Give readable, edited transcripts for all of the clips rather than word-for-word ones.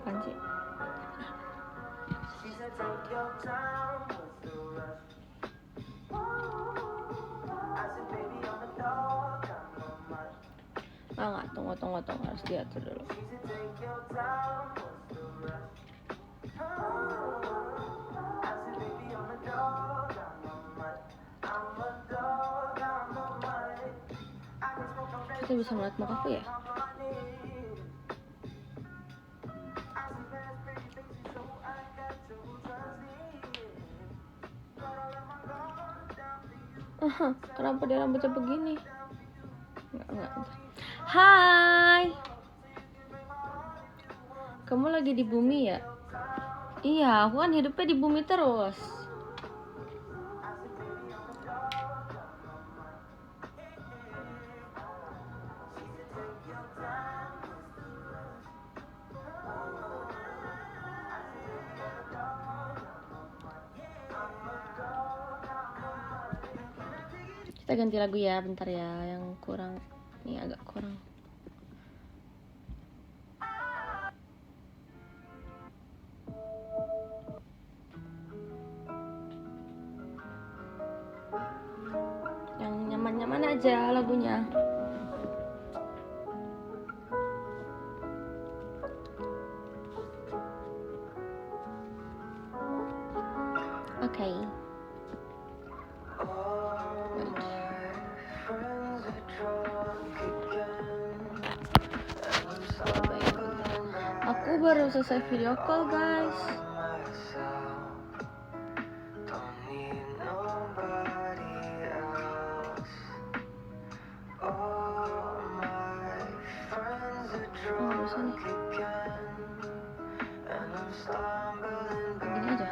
Apaan sih? Nggak, tunggu, harus diatur dulu. Kita bisa melihat mukaku ya? Kenapa dia rambutnya begini? Enggak. Hai, kamu lagi di bumi ya? Iya, aku kan hidupnya di bumi terus. Kita ganti lagu ya, bentar ya, yang kurang. Ini agak kurang. Yang nyaman-nyaman aja lagunya. Oke. Aku baru selesai video call, guys. Gini aja.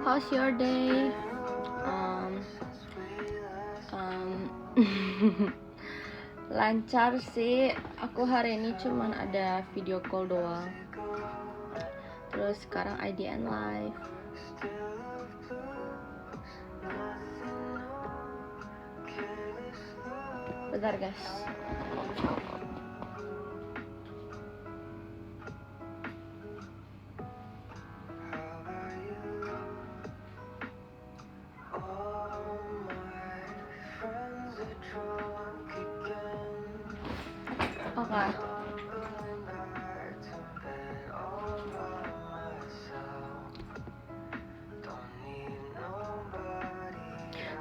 How's your day? Lancar sih. Aku hari ini cuman ada video call doang. Terus sekarang IDN live. Bentar guys. Oke.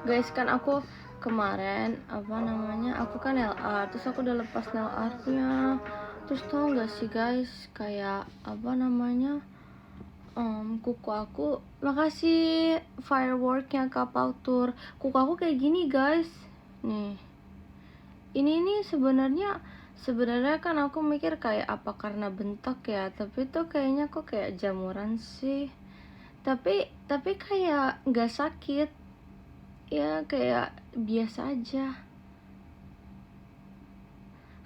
Guys, kan aku kemarin aku kan nail art, terus aku udah lepas nail artnya. Terus tau gak sih guys, kayak kuku aku, makasih fireworknya Kapau Tour. Kuku aku kayak gini guys, nih. Ini sebenarnya kan aku mikir kayak apa karena bentak ya, tapi tuh kayaknya kok kayak jamuran sih. Tapi kayak nggak sakit, ya kayak biasa aja.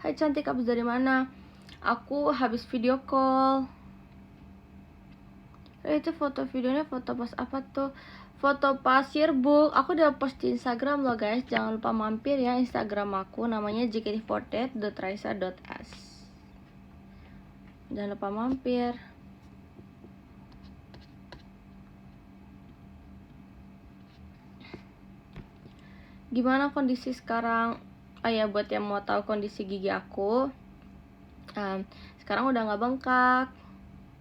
Hai cantik, habis dari mana? Aku habis video call. Itu foto videonya foto pas apa tuh? Foto pas yearbook. Aku udah post di Instagram loh guys. Jangan lupa mampir ya Instagram aku, namanya jkt48.raisa.s. Jangan lupa mampir. Gimana kondisi sekarang? Ya buat yang mau tahu kondisi gigi aku, sekarang udah nggak bengkak.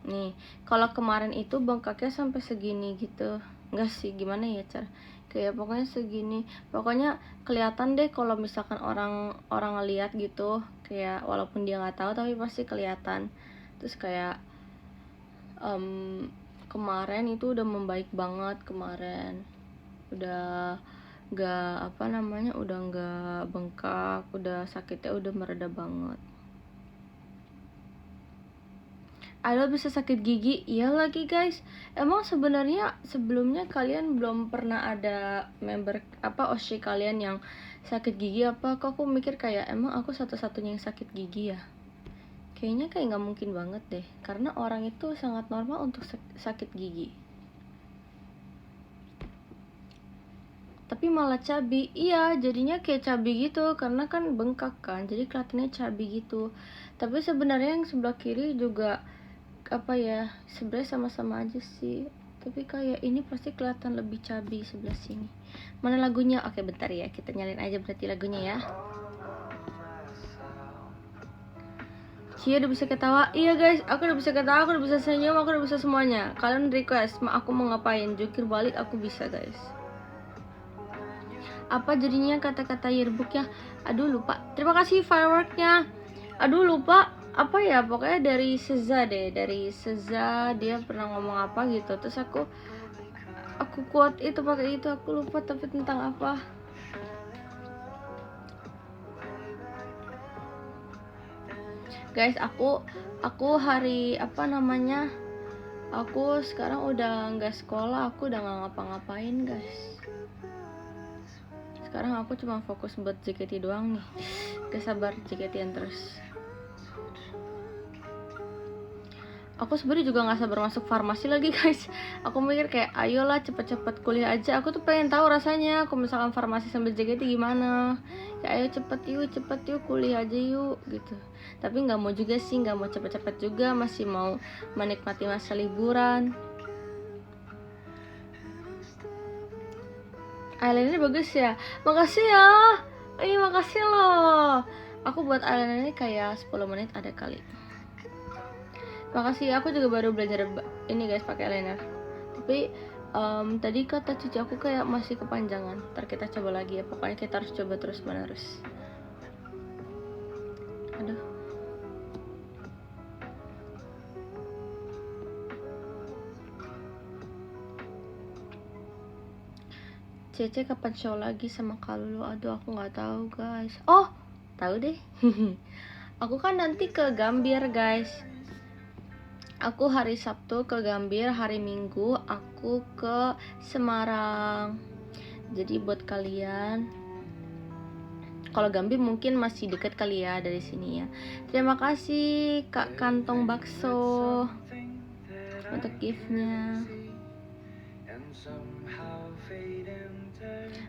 Nih, kalau kemarin itu bengkaknya sampai segini gitu. Enggak sih, gimana ya cara? Kayak pokoknya segini. Pokoknya kelihatan deh kalau misalkan orang ngeliat gitu, kayak walaupun dia nggak tahu tapi pasti kelihatan. Terus kayak kemarin itu udah membaik banget kemarin. Udah udah nggak bengkak, udah sakitnya udah mereda banget. Idol bisa sakit gigi, iya lagi guys. Emang sebenarnya sebelumnya kalian belum pernah ada member OSHI kalian yang sakit gigi apa? Kok aku mikir kayak emang aku satu-satunya yang sakit gigi ya? Kayaknya kayak nggak mungkin banget deh, karena orang itu sangat normal untuk sakit gigi. Tapi malah cabi, iya jadinya kayak cabi gitu, karena kan bengkak kan, jadi kelihatannya cabi gitu. Tapi sebenarnya yang sebelah kiri juga apa ya, sebenarnya sama-sama aja sih. Tapi kayak ini pasti kelihatan lebih cabi sebelah sini. Mana lagunya? Oke bentar ya, kita nyalin aja berarti lagunya ya. Cia udah bisa ketawa. Iya guys, aku udah bisa ketawa, aku udah bisa senyum, aku udah bisa semuanya. Kalian request aku mau ngapain, jukir balik aku bisa guys. Apa jadinya kata-kata yearbook ya? Aduh lupa. Terima kasih fireworknya. Aduh lupa apa ya, pokoknya dari Seza deh, dari Seza dia pernah ngomong apa gitu, terus aku quote itu pakai itu, aku lupa tapi tentang apa. Guys, aku hari apa namanya, aku sekarang udah nggak sekolah, aku udah nggak ngapa-ngapain guys. Sekarang aku cuma fokus buat JKT doang nih. Gak sabar JKT-an terus. Aku sebenarnya juga nggak sabar masuk farmasi lagi guys. Aku mikir kayak ayolah cepet-cepet kuliah aja. Aku tuh pengen tahu rasanya kalau misalkan farmasi sambil JKT gimana. Ya ayo cepet yuk kuliah aja yuk gitu. Tapi nggak mau juga sih, nggak mau cepet-cepet juga, masih mau menikmati masa liburan. Eyeliner bagus ya, makasih ya. Makasih loh. Aku buat eyeliner ini kayak 10 menit ada kali. Makasih, aku juga baru belajar ini guys pakai eyeliner. Tapi tadi kata cuci aku kayak masih kepanjangan. Ntar kita coba lagi ya. Pokoknya kita harus coba terus menerus. Aduh. Cece kapan show lagi sama Kalulu? Aduh aku nggak tahu guys. Oh tahu deh. Aku kan nanti ke Gambir guys. Aku hari Sabtu ke Gambir, hari Minggu aku ke Semarang. Jadi buat kalian, kalau Gambir mungkin masih dekat kali ya dari sini ya. Terima kasih Kak Kantong Bakso untuk giftnya.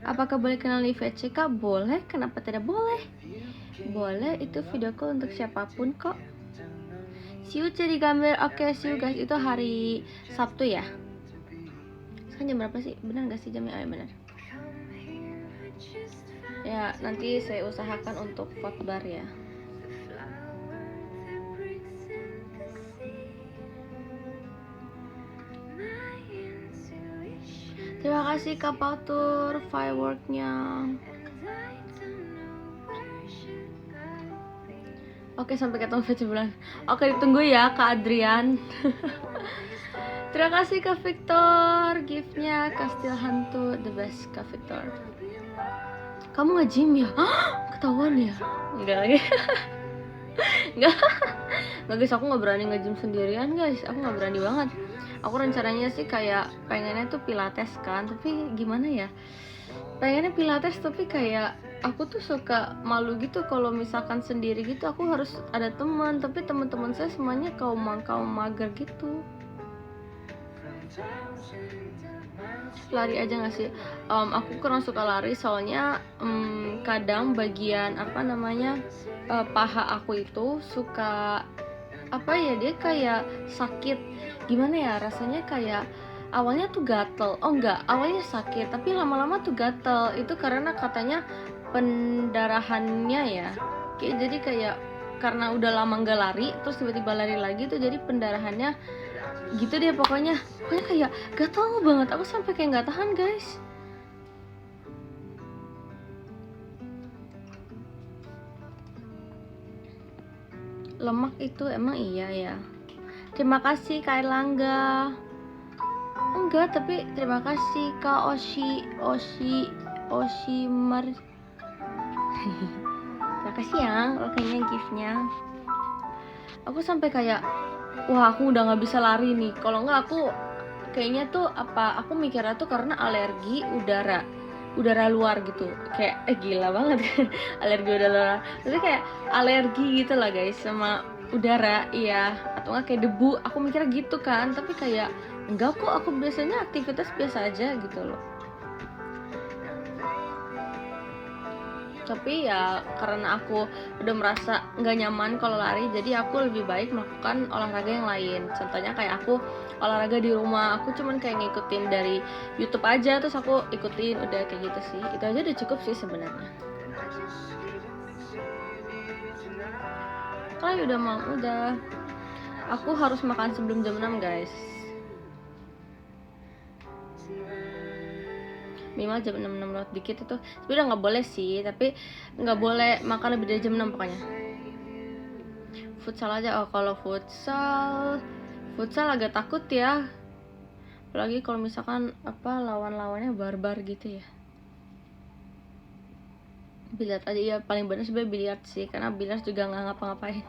Apakah boleh kenal di VC Kak? Boleh, kenapa tidak boleh? Boleh, itu video call untuk siapapun kok. See you di Gambir. Oke, see you guys. Itu hari Sabtu ya. Sekarang jam berapa sih? Benar gak sih jamnya? Benar. Ya, nanti saya usahakan untuk khotbar ya. Terima kasih Kak Pautur fireworknya. Oke, sampai ketemu VC bulan. Oke, ditunggu ya Kak Adrian. Terima kasih Kak Victor, giftnya Kastil Hantu the best Kak Victor. Kamu nge-gym ya? Ketahuan ya? Enggak lagi. Enggak guys, aku nggak berani nge-gym sendirian guys. Aku nggak berani banget. Aku rencananya sih kayak pengennya tuh pilates kan, tapi gimana ya? Pengennya pilates tapi kayak aku tuh suka malu gitu kalau misalkan sendiri gitu. Aku harus ada teman, tapi teman-teman saya semuanya kaum mager gitu. Lari aja nggak sih? Aku kurang suka lari soalnya kadang bagian apa namanya paha aku itu suka apa ya, dia kayak sakit. Gimana ya rasanya, kayak awalnya tuh gatel. Oh enggak, awalnya sakit tapi lama-lama tuh gatel. Itu karena katanya pendarahannya ya. Jadi kayak karena udah lama nggak lari terus tiba-tiba lari lagi tuh jadi pendarahannya gitu deh. Pokoknya kayak gatel banget. Aku sampai kayak nggak tahan guys. Lemak itu emang iya ya. Terima kasih Kak Erlangga. Enggak, tapi terima kasih Kak Oshimar. Terima kasih ya, kayaknya giftnya. Aku sampai kayak, wah aku udah nggak bisa lari nih. Kalau nggak aku kayaknya tuh apa? Aku mikirnya tuh karena alergi udara luar gitu. Kayak gila banget. Alergi udara luar. Jadi kayak alergi gitu lah guys sama udara, iya, atau nggak kayak debu. Aku mikirnya gitu kan, tapi kayak enggak kok, aku biasanya aktivitas biasa aja gitu loh. Tapi ya karena aku udah merasa nggak nyaman kalau lari, jadi aku lebih baik melakukan olahraga yang lain. Contohnya kayak aku olahraga di rumah, aku cuman kayak ngikutin dari YouTube aja, terus aku ikutin, udah kayak gitu sih. Itu aja udah cukup sih sebenarnya. Kalau udah mau, udah. Aku harus makan sebelum jam 6 guys. Minimal jam 6 lewat dikit itu sebenarnya nggak boleh sih, tapi nggak boleh makan lebih dari jam 6 pokoknya. Futsal aja. Oh, kalau futsal agak takut ya, apalagi kalau misalkan lawan-lawannya barbar gitu ya. Biliar aja ya, paling bener sebenarnya biliar sih, karena biliar juga nggak ngapa-ngapain.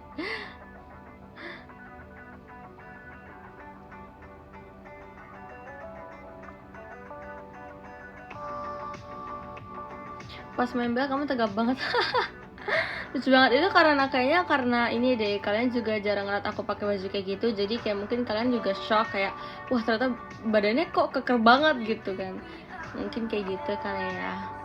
Pas main bola kamu tegap banget. Lucu banget itu, karena ini deh, kalian juga jarang ngeliat aku pakai baju kayak gitu, jadi kayak mungkin kalian juga shock kayak wah ternyata badannya kok keker banget gitu kan, mungkin kayak gitu kali ya.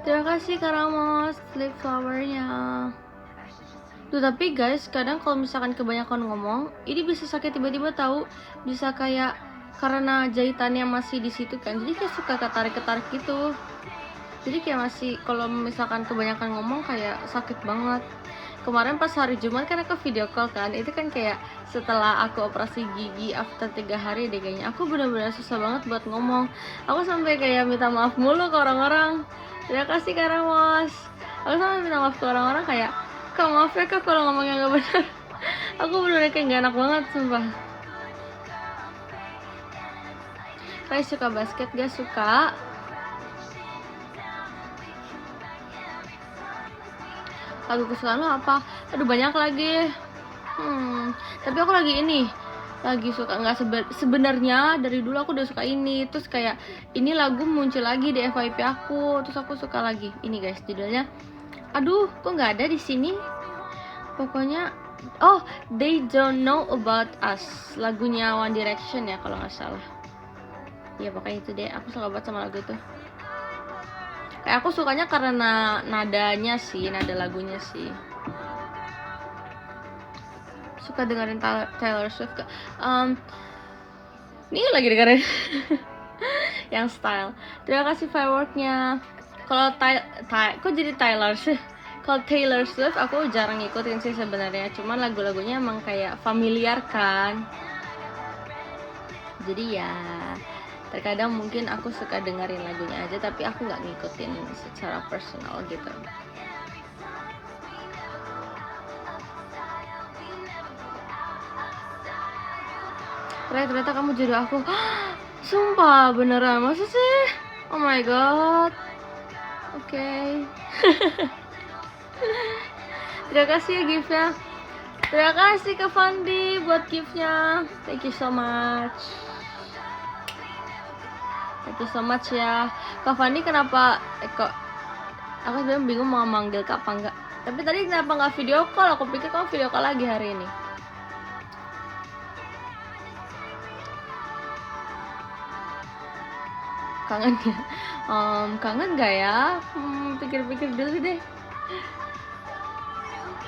Terima kasih Kak Ramos, lip flowernya. Tuh, tapi guys, kadang kalau misalkan kebanyakan ngomong, ini bisa sakit tiba-tiba tahu, bisa kayak karena jahitannya masih di situ kan, jadi kayak suka ketarik-ketarik gitu. Jadi kayak masih, kalau misalkan kebanyakan ngomong kayak sakit banget. Kemarin pas hari Jumat kan aku video call kan, itu kan kayak setelah aku operasi gigi after 3 hari deh kayaknya. Aku benar-benar susah banget buat ngomong. Aku sampai kayak minta maaf mulu ke orang-orang. Terima kasih Kak Ramos. Aku sampai minta maaf ke orang-orang kayak, Kak maaf ya Kak kalau ngomongnya gak benar. Aku bener-bener kayak gak enak banget sumpah. Kalian suka basket gak? Suka. Lagu kesukaan lo apa? Aduh banyak lagi. Tapi aku lagi suka, nggak sebenarnya dari dulu aku udah suka ini, terus kayak ini lagu muncul lagi di FYP aku, terus aku suka lagi ini guys, judulnya aduh kok nggak ada di sini, pokoknya They Don't Know About Us, lagunya One Direction ya kalau nggak salah ya, pokoknya itu deh, aku suka banget sama lagu itu. Kayak aku sukanya karena nadanya sih, nada lagunya sih. Suka dengerin Taylor Swift. Ini lagi dengerin yang Style. Terima kasih fireworknya. Kalau kok jadi Taylor Swift? Kalau Taylor Swift aku jarang ngikutin sih sebenarnya. Cuman lagu-lagunya emang kayak familiar kan. Jadi ya terkadang mungkin aku suka dengerin lagunya aja, tapi aku nggak ngikutin secara personal gitu. Ternyata kamu jodoh aku. Sumpah beneran, masa sih? Oh my god. Oke. Terima kasih ya gift-nya. Terima kasih Kak Fandi buat gift-nya. Thank you so much. Thank you so much ya. Kak Fandi kenapa kok aku sebenarnya bingung mau manggil Kak apa enggak. Tapi tadi kenapa nggak video call? Aku pikir kamu video call lagi hari ini. Kangen ya? Kangen gak ya? Pikir-pikir dulu deh.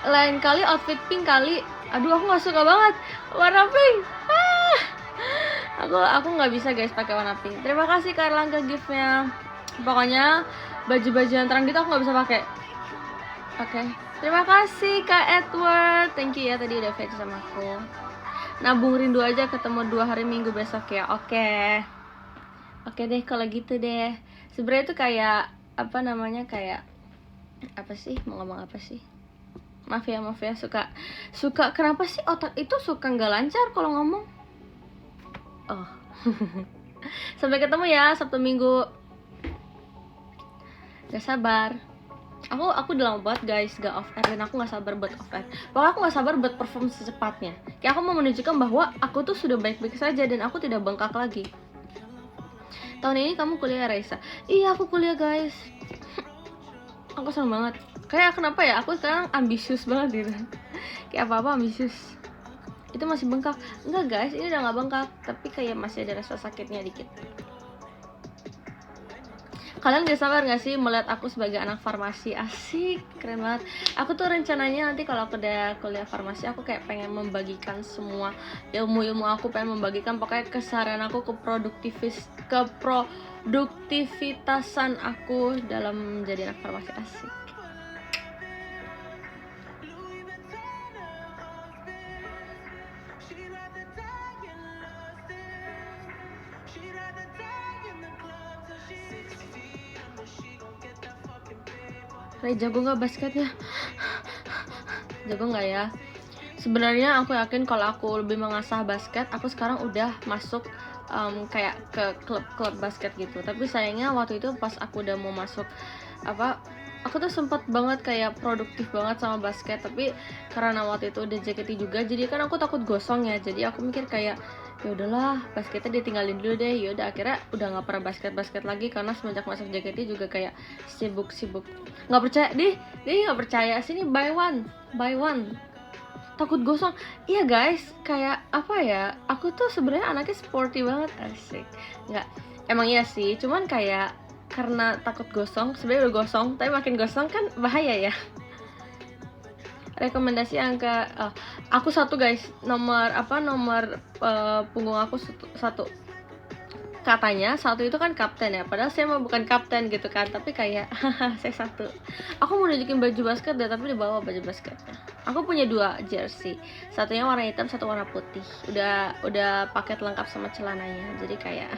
Lain kali outfit pink kali. Aduh aku nggak suka banget warna pink. Aku nggak bisa guys pakai warna pink. Terima kasih Kak Erlangga giftnya. Pokoknya baju-baju yang terang gitu aku nggak bisa pakai. Oke. Terima kasih Kak Edward. Thank you ya tadi udah face sama aku. Nabung rindu aja ketemu 2 hari Minggu besok ya. Oke deh kalau gitu deh. Sebenarnya itu kayak kayak apa sih, mau ngomong apa sih? Maaf ya suka kenapa sih otak itu suka nggak lancar kalau ngomong. Sampai ketemu ya Sabtu Minggu. Gak sabar. Aku udah lama banget guys gak off air, dan aku gak sabar buat off air. Pokoknya aku gak sabar buat perform secepatnya. Kayak aku mau menunjukkan bahwa aku tuh sudah baik-baik saja dan aku tidak bengkak lagi. Tahun ini kamu kuliah, Raisa? Iya, aku kuliah guys. Aku seneng banget. Kayak kenapa ya, aku sekarang ambisius banget gitu. Kayak apa-apa ambisius. Itu masih bengkak? Enggak guys, ini udah gak bengkak, tapi kayak masih ada rasa sakitnya dikit. Kalian gak sabar gak sih melihat aku sebagai anak farmasi? Asik, keren banget. Aku tuh rencananya nanti kalau aku udah kuliah farmasi, aku kayak pengen membagikan semua ilmu-ilmu aku, pengen membagikan pokoknya keseharian aku, keproduktivitasan aku dalam menjadi anak farmasi. Asik. Ray, jago nggak basketnya? Jago nggak ya? Sebenarnya aku yakin kalau aku lebih mengasah basket, aku sekarang udah masuk kayak ke klub basket gitu. Tapi sayangnya waktu itu pas aku udah mau masuk aku tuh sempet banget kayak produktif banget sama basket, tapi karena waktu itu udah JKT juga, jadi kan aku takut gosong ya. Jadi aku mikir kayak ya udahlah, basketnya ditinggalin dulu deh. Ya udah, akhirnya udah nggak pernah basket lagi karena semenjak masuk JKT juga kayak sibuk. Nggak percaya dia nggak percaya, sini buy one takut gosong. Iya guys, kayak apa ya, aku tuh sebenarnya anaknya sporty banget. Asik. Nggak, emang iya sih, cuman kayak karena takut gosong. Sebenarnya udah gosong, tapi makin gosong kan bahaya ya. Rekomendasi angka aku satu guys, nomor punggung aku satu. Katanya satu itu kan kapten ya, padahal saya mah bukan kapten gitu kan, tapi kayak saya satu. Aku mau nunjukin baju basket deh, tapi dibawa baju basketnya. Aku punya 2 jersey, satunya warna hitam, satu warna putih. Udah paket lengkap sama celananya, jadi kayak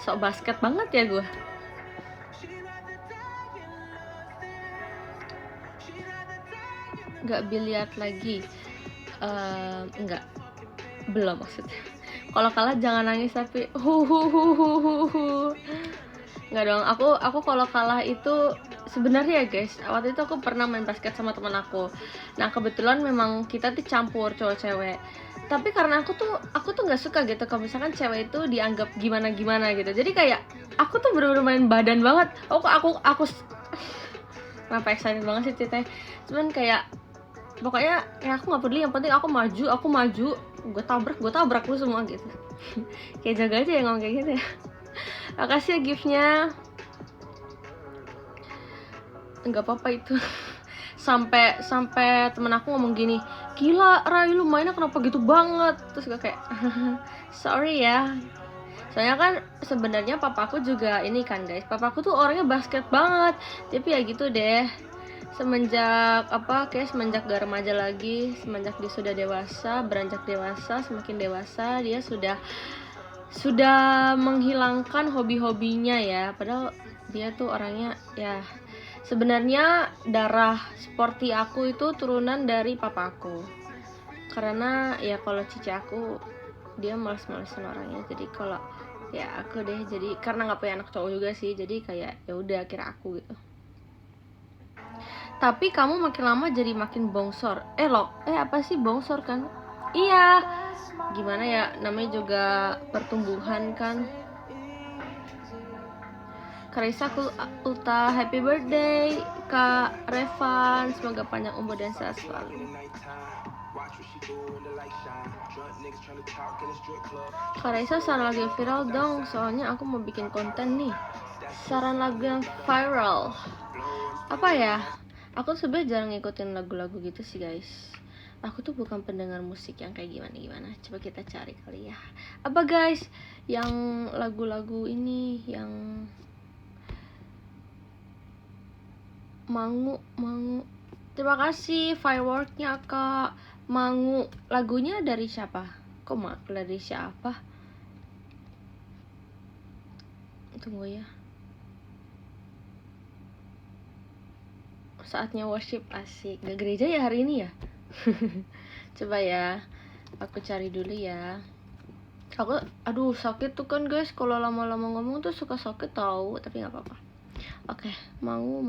sok basket banget ya gue. Nggak biliar lagi? Enggak, belum maksudnya. Kalau kalah jangan nangis, tapi nggak dong. Aku kalau kalah itu sebenarnya ya guys, waktu itu aku pernah main basket sama teman aku. Nah kebetulan memang kita tuh campur cowok cewek, tapi karena aku tuh nggak suka gitu kalau misalkan cewek itu dianggap gimana gitu. Jadi kayak aku tuh bener-bener main badan banget. Aku kenapa excited banget sih ceritanya. Cuman kayak pokoknya ya aku nggak peduli, yang penting aku maju, gue tabrak lu semua gitu. Kayak jaga aja ya ngomong kayak gitu ya. Makasih ya giftnya. Nggak apa-apa itu. sampai temen aku ngomong gini, gila Rai, lu mainnya kenapa gitu banget. Terus gue kayak sorry ya, soalnya kan sebenarnya papaku juga ini kan guys, papaku tuh orangnya basket banget. Tapi ya gitu deh, semenjak semenjak gak remaja lagi, semenjak dia sudah dewasa, beranjak dewasa, semakin dewasa dia sudah menghilangkan hobi-hobinya ya. Padahal dia tuh orangnya ya, sebenarnya darah sporty aku itu turunan dari papaku. Karena ya kalau cici aku dia males-malesan orangnya, jadi kalau ya aku deh, jadi karena nggak punya anak cowok juga sih, jadi kayak ya udah kira aku gitu. Tapi kamu makin lama jadi makin bongsor. Apa sih bongsor kan? Iya, gimana ya, namanya juga pertumbuhan kan. Karisa Ulta, happy birthday Kak Revan, semoga panjang umur dan sehat selalu. Kak Raisa, saran lagu yang viral dong, soalnya aku mau bikin konten nih. Saran lagu yang viral apa ya? Aku sebenarnya jarang ngikutin lagu-lagu gitu sih guys. Aku tuh bukan pendengar musik yang kayak gimana. Coba kita cari kali ya. Apa guys yang lagu-lagu ini yang Mangu. Terima kasih fireworknya Kak. Mangu, lagunya dari siapa? Kok dari siapa? Tunggu ya. Saatnya worship, asik. Gak gereja ya hari ini ya? Coba ya, aku cari dulu ya. Aduh sakit tuh kan guys, kalau lama-lama ngomong tuh suka sakit tahu, tapi nggak apa-apa. Oke, mau.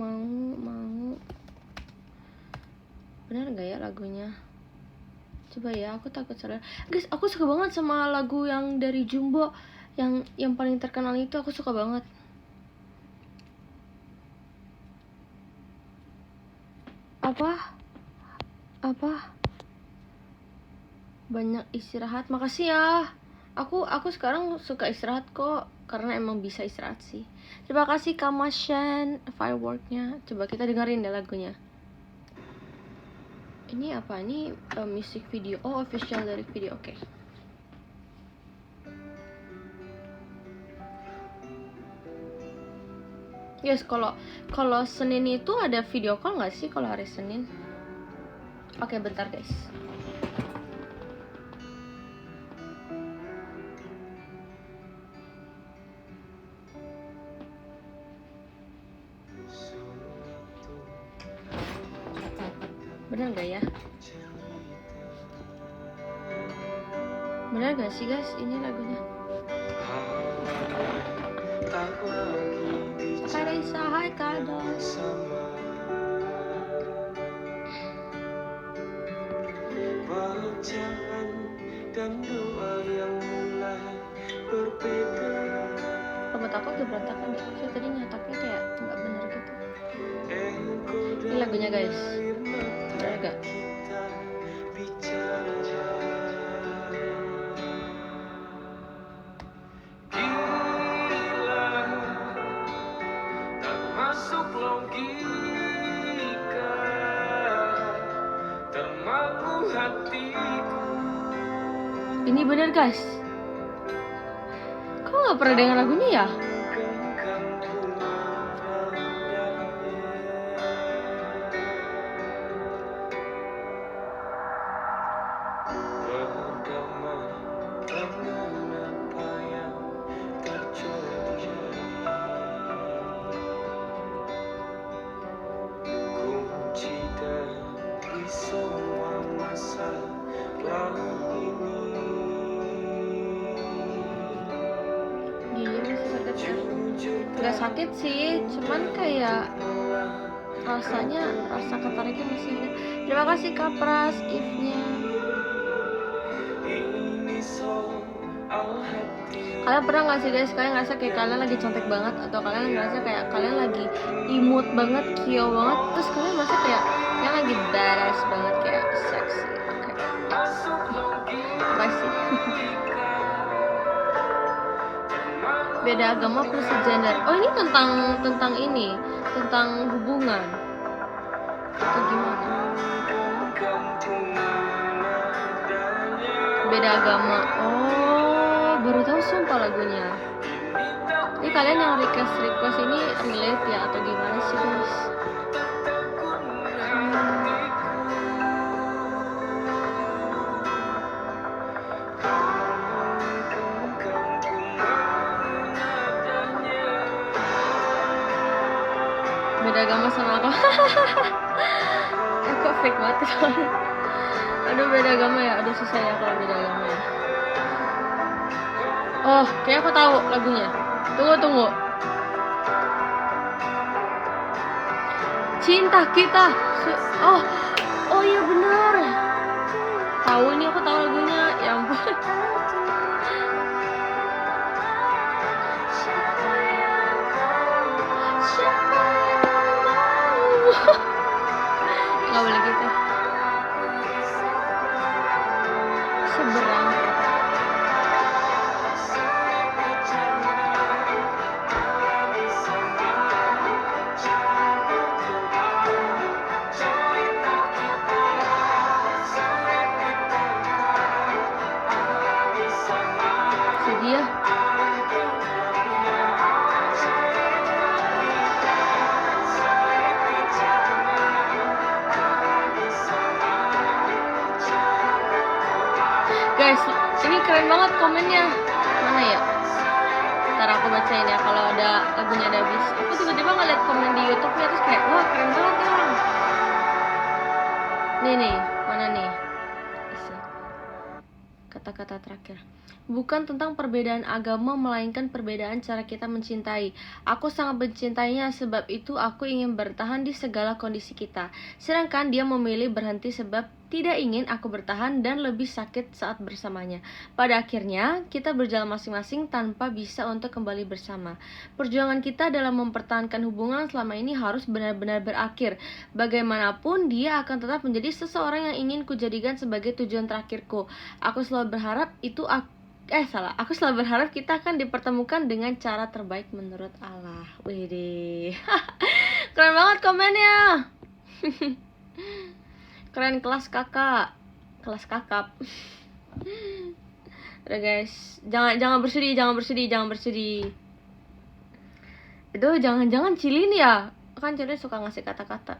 Benar nggak ya lagunya? Coba ya, aku takut salah. Guys, aku suka banget sama lagu yang dari Jumbo, yang paling terkenal itu aku suka banget. Apa? Banyak istirahat. Makasih ya. Aku sekarang suka istirahat kok, karena emang bisa istirahat sih. Terima kasih Kamashan fireworknya. Coba kita dengerin deh lagunya. Ini apa? Ini music video. Oh, official lyric video. Oke. Guys, kalau Senin itu ada video call nggak sih kalau hari Senin? Oke, bentar guys. Bener nggak ya? Bener gak sih guys ini lagunya? Karisa, hai Kado. Bacaan dan doa yang mulai berbeda. Rambut aku agak berantakan deh. Saya tadi nyataknya kayak nggak bener gitu. Ini lagunya guys. Bener gak? Ini bener guys. Kok nggak pernah dengar lagunya ya? Gak sakit sih, cuman kayak rasa ketariknya masih ada. Terima kasih Kapras giftnya. Kalian pernah gak sih guys, kalian ngerasa kayak kalian lagi cantik banget, atau kalian ngerasa kayak kalian lagi imut banget, kio banget, terus kalian merasa kayak kalian lagi badass banget, kayak seksi. Oke. Apa sih? Beda agama plus gender. Oh, ini tentang ini, tentang hubungan atau gimana? Beda agama. Oh, baru tahu sumpah lagunya. Ini kalian yang request ini relate ya atau gimana sih guys? Beda agama sama aku. Kok fake banget. Aduh, beda agama ya. Aduh, susah ya kalau beda agama ya. Oh, kayak aku tahu lagunya. Tunggu. Cinta kita. Oh iya benar. Tahu ini, aku tahu lagunya. Ya ampun. Nggak boleh gitu. Seberang. Sedih ya. Guys, ini keren banget komennya. Mana ya? Ntar aku bacain ya kalau ada lagunya ada habis. Aku tiba-tiba ngeliat komen di YouTube-nya terus kayak, wah keren banget ya. Nih, mana nih? Isi. Kata-kata terakhir. Bukan tentang perbedaan agama, melainkan perbedaan cara kita mencintai. Aku sangat mencintainya, sebab itu aku ingin bertahan di segala kondisi kita. Sedangkan dia memilih berhenti sebab tidak ingin aku bertahan dan lebih sakit saat bersamanya. Pada akhirnya, kita berjalan masing-masing tanpa bisa untuk kembali bersama. Perjuangan kita dalam mempertahankan hubungan selama ini harus benar-benar berakhir. Bagaimanapun, dia akan tetap menjadi seseorang yang ingin kujadikan sebagai tujuan terakhirku. Aku selalu berharap Aku selalu berharap kita akan dipertemukan dengan cara terbaik menurut Allah. Widih. Keren banget komennya. Keren, kelas kakak. Kelas kakap. Udah guys, jangan bersedih. Itu jangan Cilin ya. Kan Cilin suka ngasih kata-kata.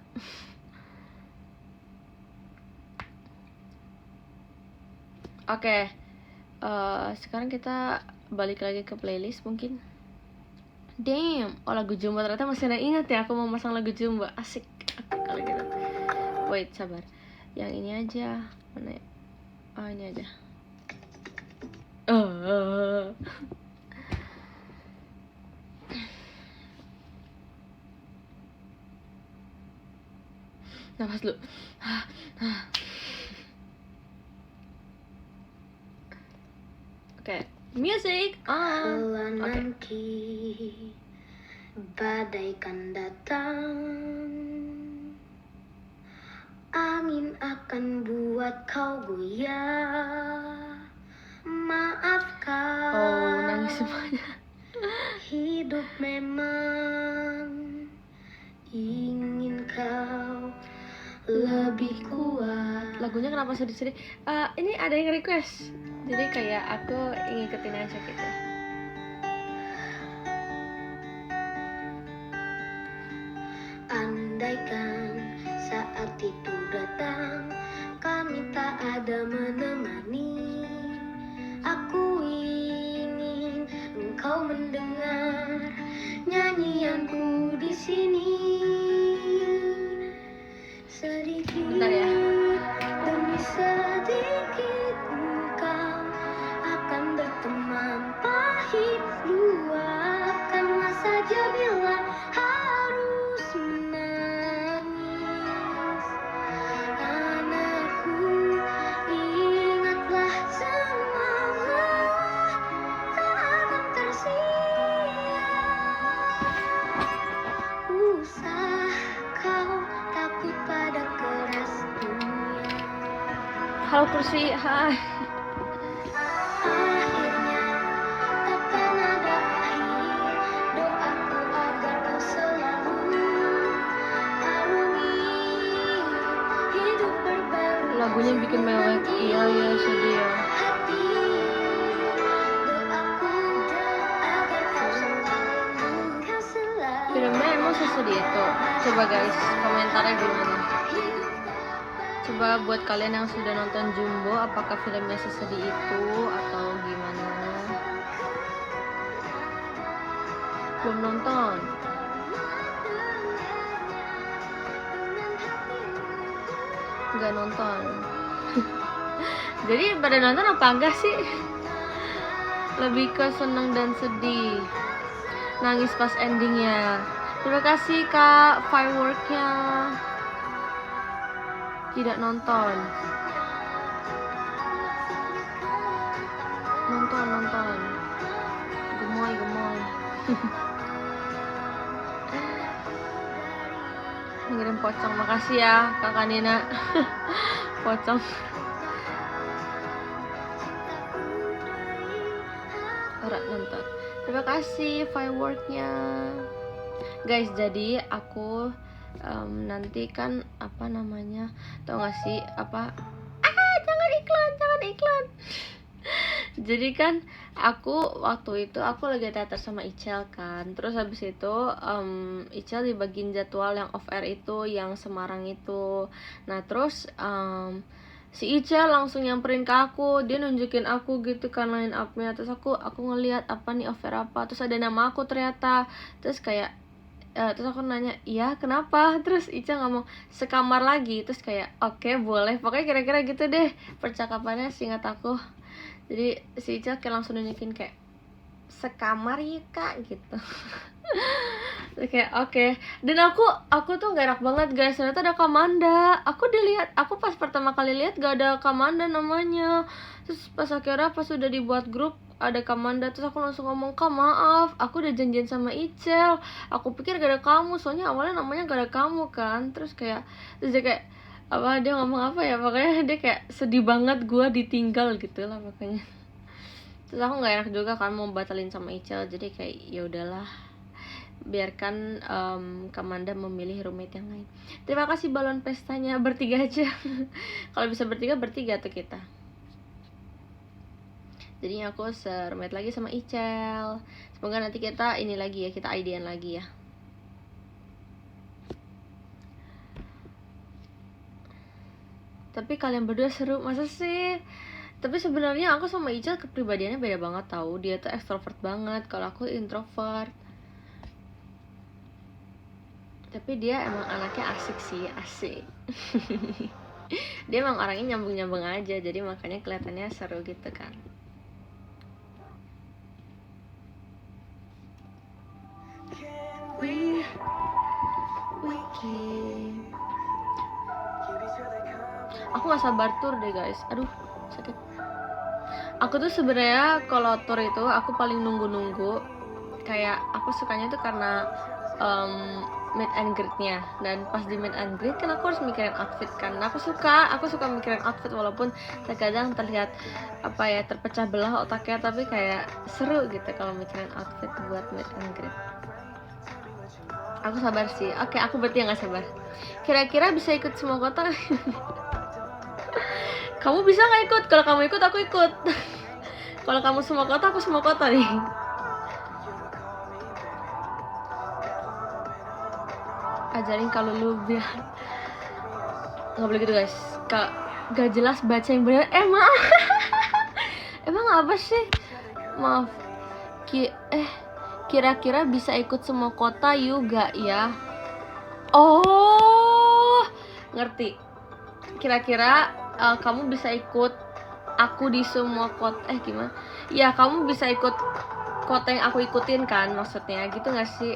Oke. Sekarang kita balik lagi ke playlist mungkin. Damn, lagu Jumbo, ternyata masih ada ingat ya. Aku mau masang lagu Jumbo, asik kalau gitu. Wait, sabar. Yang ini aja, mana ya? Oh, ini aja. Nafas dulu. Oke, music on. Nanti badai kan datang, angin akan buat kau goyah. Maafkan. Oh, nangis semuanya. Hidup memang ingin kau lebih kuat. Lagunya kenapa sedih-sedih? Ini ada yang request, jadi kayak aku ngikutin aja gitu. Andaikan saat itu datang, kami tak ada menemani. Aku ingin engkau mendengar nyanyianku di sini. Sedikit Bentar ya. demi sedikit engkau akan berteman pahit luapkanlah saja bila harus menangis. Anakku, ingatlah semua lelah tak akan tersia. Usah kau takut pada keras dunia. Halo kursi, hai. Akhirnya takkan ada akhir. Doaku agar kau selalu arungi hidup berbaru. Lagunya bikin mewek. Iya sedih ya. Hati doaku agar kau selalu. Filmnya emang sesedih itu. Coba guys, komentarnya gimana? Coba buat kalian yang sudah nonton Jumbo, apakah filmnya sesedih itu atau gimana? Belum nonton? Nggak nonton. Jadi pada nonton apa enggak sih? Lebih ke seneng dan sedih. Nangis pas endingnya. Terima kasih kak, fireworknya. Tidak nonton. Nonton. Gemoy. Ngirim pocong, makasih ya kakak Nina. Pocong. Ora nonton. Terima kasih fireworknya. Guys, jadi aku nanti kan apa namanya, tau gak sih apa, jangan iklan. Jadi kan aku waktu itu aku lagi teater sama Icel kan, terus habis itu Icel dibagiin jadwal yang off air itu, yang Semarang itu. Nah terus si Icel langsung nyamperin ke aku, dia nunjukin aku gitu kan line up-nya. Terus aku ngeliat apa nih off air apa, terus ada nama aku ternyata. Terus kayak Terus aku nanya, iya kenapa? Terus Ica ngomong sekamar lagi. Terus kayak oke, boleh. Pokoknya kira-kira gitu deh percakapannya, seingat aku. Jadi si Ica kayak langsung nunjukin kayak sekamar yuk kak gitu. Terus kayak oke. Dan aku tuh gak enak banget guys, ternyata ada Kamanda. Aku pas pertama kali lihat gak ada Kamanda namanya. Terus pas akhirnya pas udah dibuat grup ada Kamanda, terus aku langsung ngomong, Kak maaf, aku udah janjian sama Icel, aku pikir gak ada kamu, soalnya awalnya namanya gak ada kamu kan. Terus dia kayak apa, dia ngomong apa ya, pokoknya dia kayak sedih banget gue ditinggal gitu lah pokoknya. Terus aku nggak enak juga kan mau batalin sama Icel, jadi kayak ya udahlah, biarkan Kamanda memilih roommate yang lain. Terima kasih balon pestanya, bertiga aja. Kalau bisa bertiga tuh kita. Jadinya aku se-roommate lagi sama Icel. Semoga nanti kita ini lagi ya, kita idean lagi ya. Tapi kalian berdua seru, masa sih? Tapi sebenarnya aku sama Icel kepribadiannya beda banget tau. Dia tuh extrovert banget, kalau aku introvert. Tapi dia emang anaknya asik sih, asik. Dia emang orangnya nyambung-nyambung aja, jadi makanya kelihatannya seru gitu kan. Aku gak sabar tour deh guys. Aduh, sakit. Aku tuh sebenarnya kalau tour itu aku paling nunggu-nunggu. Kayak aku sukanya tuh karena meet and greet-nya. Dan pas di meet and greet kan aku harus mikirin outfit kan. Aku suka mikirin outfit, walaupun terkadang terlihat apa ya, terpecah belah otaknya, tapi kayak seru gitu kalau mikirin outfit buat meet and greet. Aku sabar sih. Oke, aku berarti yang gak sabar. Kira-kira bisa ikut semua kota? Kamu bisa gak ikut? Kalau kamu ikut, aku ikut. Kalau kamu semua kota, aku semua kota nih. Ajarin kalau lu biar nggak boleh gitu guys. Gak jelas baca yang benar. Maaf. Emang apa sih? Maaf. Kira-kira bisa ikut semua kota juga ya? Oh, ngerti. Kira-kira kamu bisa ikut aku di semua kota. Gimana? Ya, kamu bisa ikut kota yang aku ikutin kan, maksudnya gitu gak sih?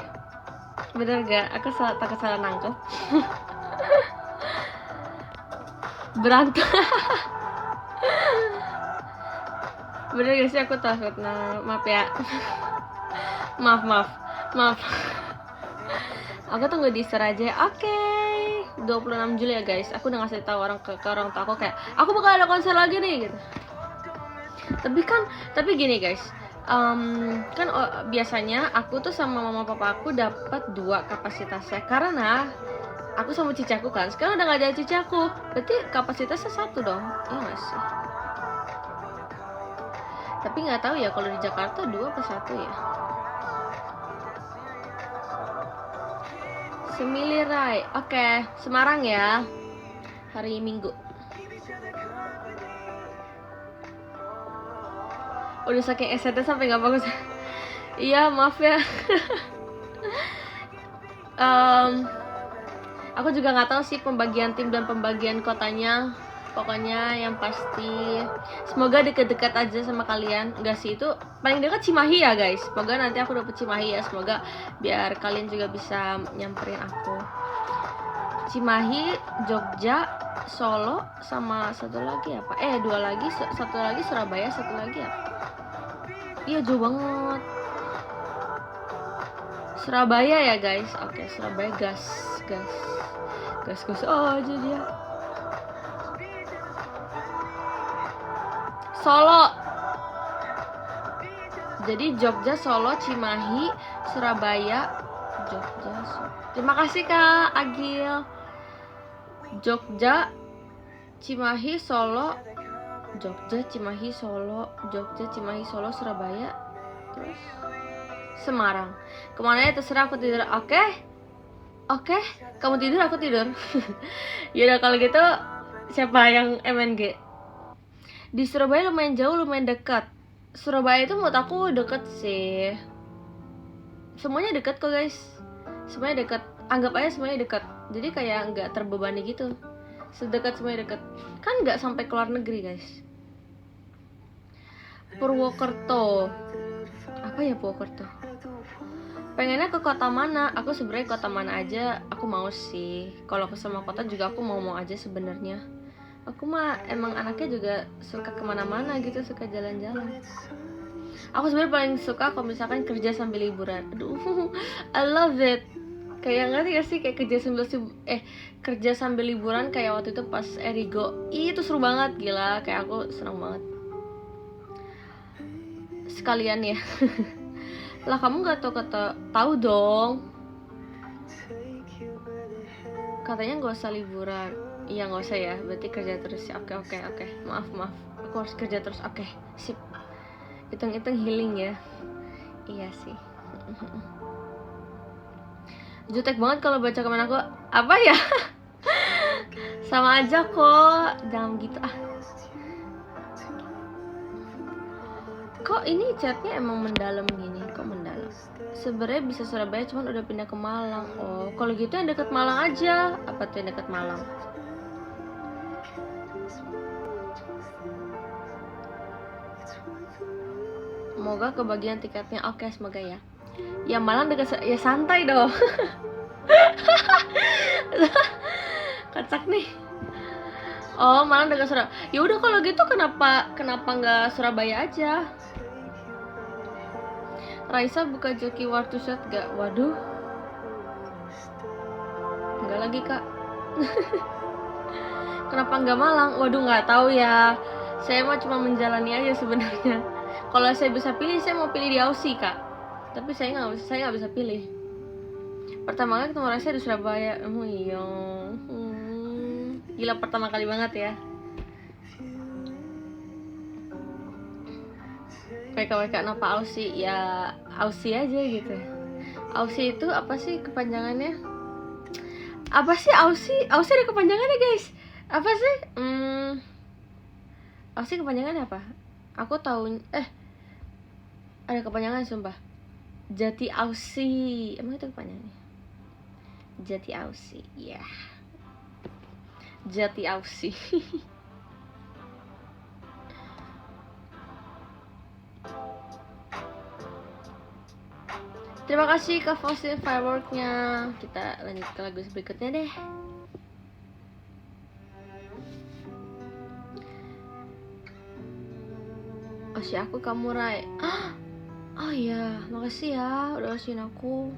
Bener gak? Aku takut salah nangkep. Berantem. Bener gak sih? Aku takut. Nah, maaf ya. Maaf. Aku tunggu di Easter aja. Oke. 26 Juli ya guys. Aku udah ngasih tahu orang ke orang tua aku kayak aku bakal ada konser lagi nih gitu. Tapi gini guys. Kan biasanya aku tuh sama mama papa aku dapat 2 kapasitasnya karena aku sama cici aku kan. Sekarang udah gak ada cici aku. Berarti kapasitasnya 1 dong. Iya gak sih? Tapi nggak tahu ya kalau di Jakarta 2 apa 1 ya. Semilirai. Oke, Semarang ya. Hari Minggu. Udah saking excited sampai nggak bagus. Iya, maaf ya. Aku juga nggak tahu sih pembagian tim dan pembagian kotanya. Pokoknya yang pasti semoga deket-deket aja sama kalian. Enggak sih, itu paling dekat Cimahi ya guys. Semoga nanti aku dapet Cimahi ya. Semoga biar kalian juga bisa nyamperin aku. Cimahi, Jogja, Solo, sama satu lagi apa? 2 lagi, satu lagi Surabaya, satu lagi apa? Iya, jauh banget. Surabaya ya guys. Oke, Surabaya gas aja dia. Solo. Jadi Jogja, Solo, Cimahi, Surabaya, Jogja. Terima kasih Kak Agil. Jogja, Cimahi, Solo, Jogja, Cimahi, Solo, Surabaya, terus Semarang. Kemana ya terserah, aku tidur. Oke, kamu tidur, aku tidur. Yaudah kalau gitu, siapa yang MNG? Di Surabaya lumayan jauh, lumayan dekat. Surabaya itu menurut aku deket sih. Semuanya deket kok guys. semuanya dekat, anggap aja semuanya dekat, jadi kayak nggak terbebani gitu, sedekat semuanya dekat, kan nggak sampai keluar negeri guys. Purwokerto, apa ya Purwokerto? Pengennya ke kota mana? Aku sebenarnya kota mana aja aku mau sih. Kalau ke semua kota juga aku mau aja sebenarnya. Aku mah emang anaknya juga suka kemana-mana gitu, suka jalan-jalan. Aku sebenarnya paling suka kalau misalkan kerja sambil liburan. Aduh, I love it. Kayak ngerti gak sih, kayak kerja sambil liburan kayak waktu itu pas Erigo. Itu seru banget, gila. Kayak aku senang banget. Sekalian ya. Lah kamu nggak tahu dong. Katanya nggak usah liburan. Iya nggak usah ya. Berarti kerja terus ya. Oke. Maaf. Aku harus kerja terus. Oke, sip. Hitung-hitung healing ya. Iya sih. Jutek banget kalau baca komen aku. Apa ya? Sama aja kok. Jangan gitu ah. Kok ini chatnya emang mendalam gini? Kok mendalam? Sebenarnya bisa Surabaya, cuman udah pindah ke Malang. Oh, kalau gitu yang dekat Malang aja. Apa tuh yang dekat Malang? Semoga kebagian tiketnya. Oke, semoga ya. Ya Malang dekat, ya santai dong. Kacak nih. Oh, Malang dekat Surabaya. Ya udah kalau gitu kenapa nggak Surabaya aja? Raisa buka joki war to shot gak? Waduh. Enggak lagi kak. Kenapa nggak Malang? Waduh, nggak tahu ya. Saya mah cuma menjalani aja sebenarnya. Kalau saya bisa pilih, saya mau pilih di Aussie kak. Tapi saya nggak bisa pilih. Pertama kali ketemu Raisa di Surabaya. Iya. Gila, pertama kali banget ya. PKWK kenapa Aussie? Ya Aussie aja gitu. Aussie itu apa sih kepanjangannya? Apa sih Aussie? Aussie ada kepanjangannya guys. Apa sih? Aussie kepanjangannya apa? Aku tahu ada kepanjangan sumpah. Jati Aussie. Emang itu kepanjangannya? Jati Aussie. Ya. Yeah. Jati Aussie. Terima kasih Kak Fosil fireworknya. Kita lanjut ke lagu berikutnya deh. Kasih aku kamu Rai. Oh iya, makasih ya udah kasihin aku.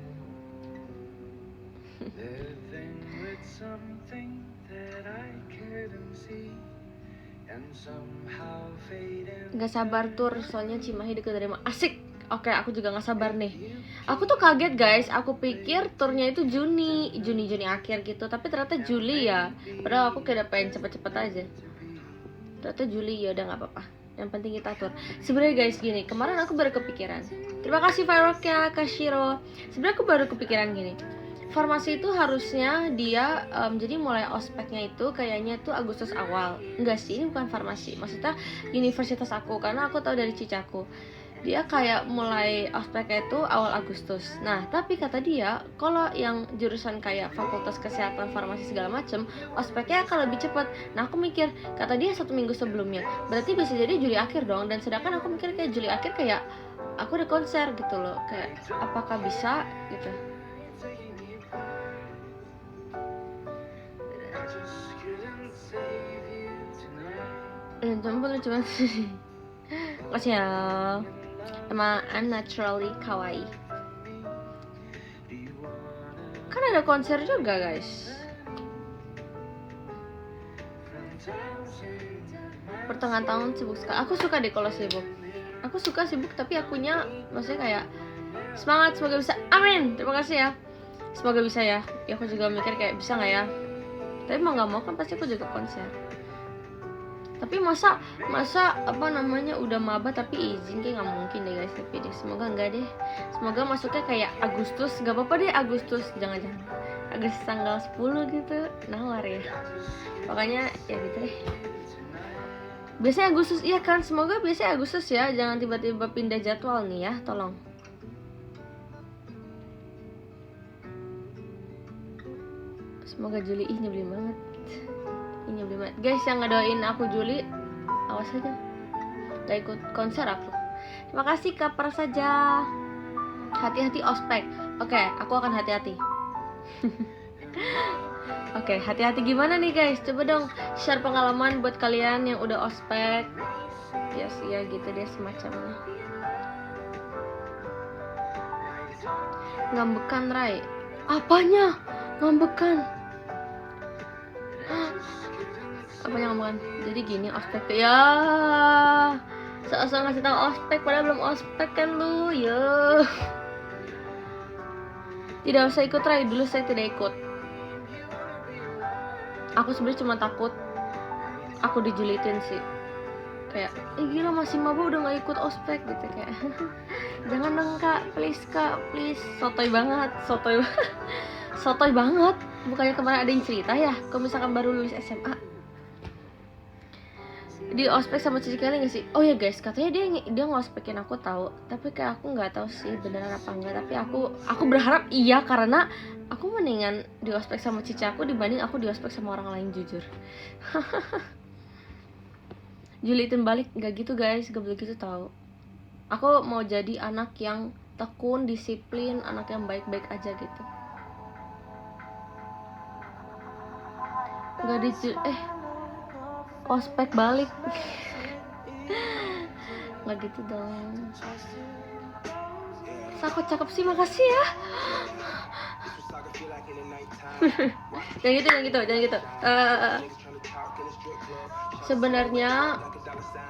Gak sabar tur, soalnya Cimahi deket dari asik. Oke, aku juga gak sabar nih. Aku tuh kaget guys, aku pikir turnya itu Juni akhir gitu, tapi ternyata Juli ya. Padahal aku kayak pengen cepet-cepet aja. Ternyata Juli, ya udah nggak apa-apa. Yang penting kita tur. Sebenarnya guys gini, kemarin aku baru kepikiran. Terima kasih fireworknya Kashiro. Sebenarnya aku baru kepikiran gini. Farmasi itu harusnya dia jadi mulai ospeknya itu kayaknya tuh Agustus awal. Enggak sih, ini bukan farmasi. Maksudnya universitas aku, karena aku tahu dari cicaku. Dia kayak mulai ospeknya itu awal Agustus. Nah, tapi kata dia kalau yang jurusan kayak fakultas kesehatan, farmasi segala macem, ospeknya akan lebih cepat. Nah, aku mikir, kata dia 1 minggu sebelumnya. Berarti bisa jadi Juli akhir dong. Dan sedangkan aku mikir kayak Juli akhir kayak aku ada konser gitu loh. Kayak apakah bisa gitu. Cuma kasih ya. Emang I'm naturally kawaii. Kan ada konser juga guys. Pertengahan tahun sibuk sekali. Aku suka deh kalau sibuk. Aku suka sibuk tapi akunya maksudnya kayak semangat, semoga bisa. Amin. Terima kasih ya. Semoga bisa ya. Ya aku juga mikir kayak bisa nggak ya. Tapi mau nggak mau kan pasti aku juga konser. Tapi masa apa namanya udah maba tapi izin kayak nggak mungkin deh guys. Tapi deh semoga enggak deh. Semoga masuknya kayak Agustus, nggak apa-apa deh Agustus, jangan Agustus tanggal 10 gitu, nawar ya. Makanya ya gitu deh. Biasanya Agustus iya kan, semoga biasanya Agustus ya, jangan tiba-tiba pindah jadwal nih ya, tolong. Semoga Juli. Ih, nyebelin banget. Ih, nyebelin banget. Guys, yang ngedoain aku Juli, awas aja gak ikut konser aku. Terima kasih Kak Prasaja. Hati-hati ospek. Oke, aku akan hati-hati. Oke, hati-hati gimana nih guys? Coba dong share pengalaman buat kalian yang udah ospek. Ya sih ya gitu deh semacamnya. Ngambekan Rai. Apanya? Ngambekan. Apanya ngambekan? Jadi gini ospek tuh ya. Sok-sok ngasih tahu ospek padahal belum ospek kan lu. Ya. Tidak usah ikut Rai, dulu saya tidak ikut. Aku sebenarnya cuma takut aku dijulitin sih. Kayak, gila masih maba udah gak ikut ospek gitu kayak. Jangan dong kak, please. Sotoy banget. Sotoy banget. Bukannya kemarin ada yang cerita ya, kalau misalkan baru lulus SMA di ospek sama cici kalian gak sih? Oh ya guys, katanya dia ngospekin aku tahu, tapi kayak aku nggak tahu sih beneran apa enggak. Tapi aku berharap iya, karena aku mendingan di ospek sama cici aku dibanding aku di ospek sama orang lain, jujur. Julitin balik nggak gitu guys, gak boleh gitu tahu. Aku mau jadi anak yang tekun, disiplin, anak yang baik-baik aja gitu. Nggak ospek balik. Nggak gitu dong. Aku cakep sih, makasih ya. Jangan gitu. Sebenarnya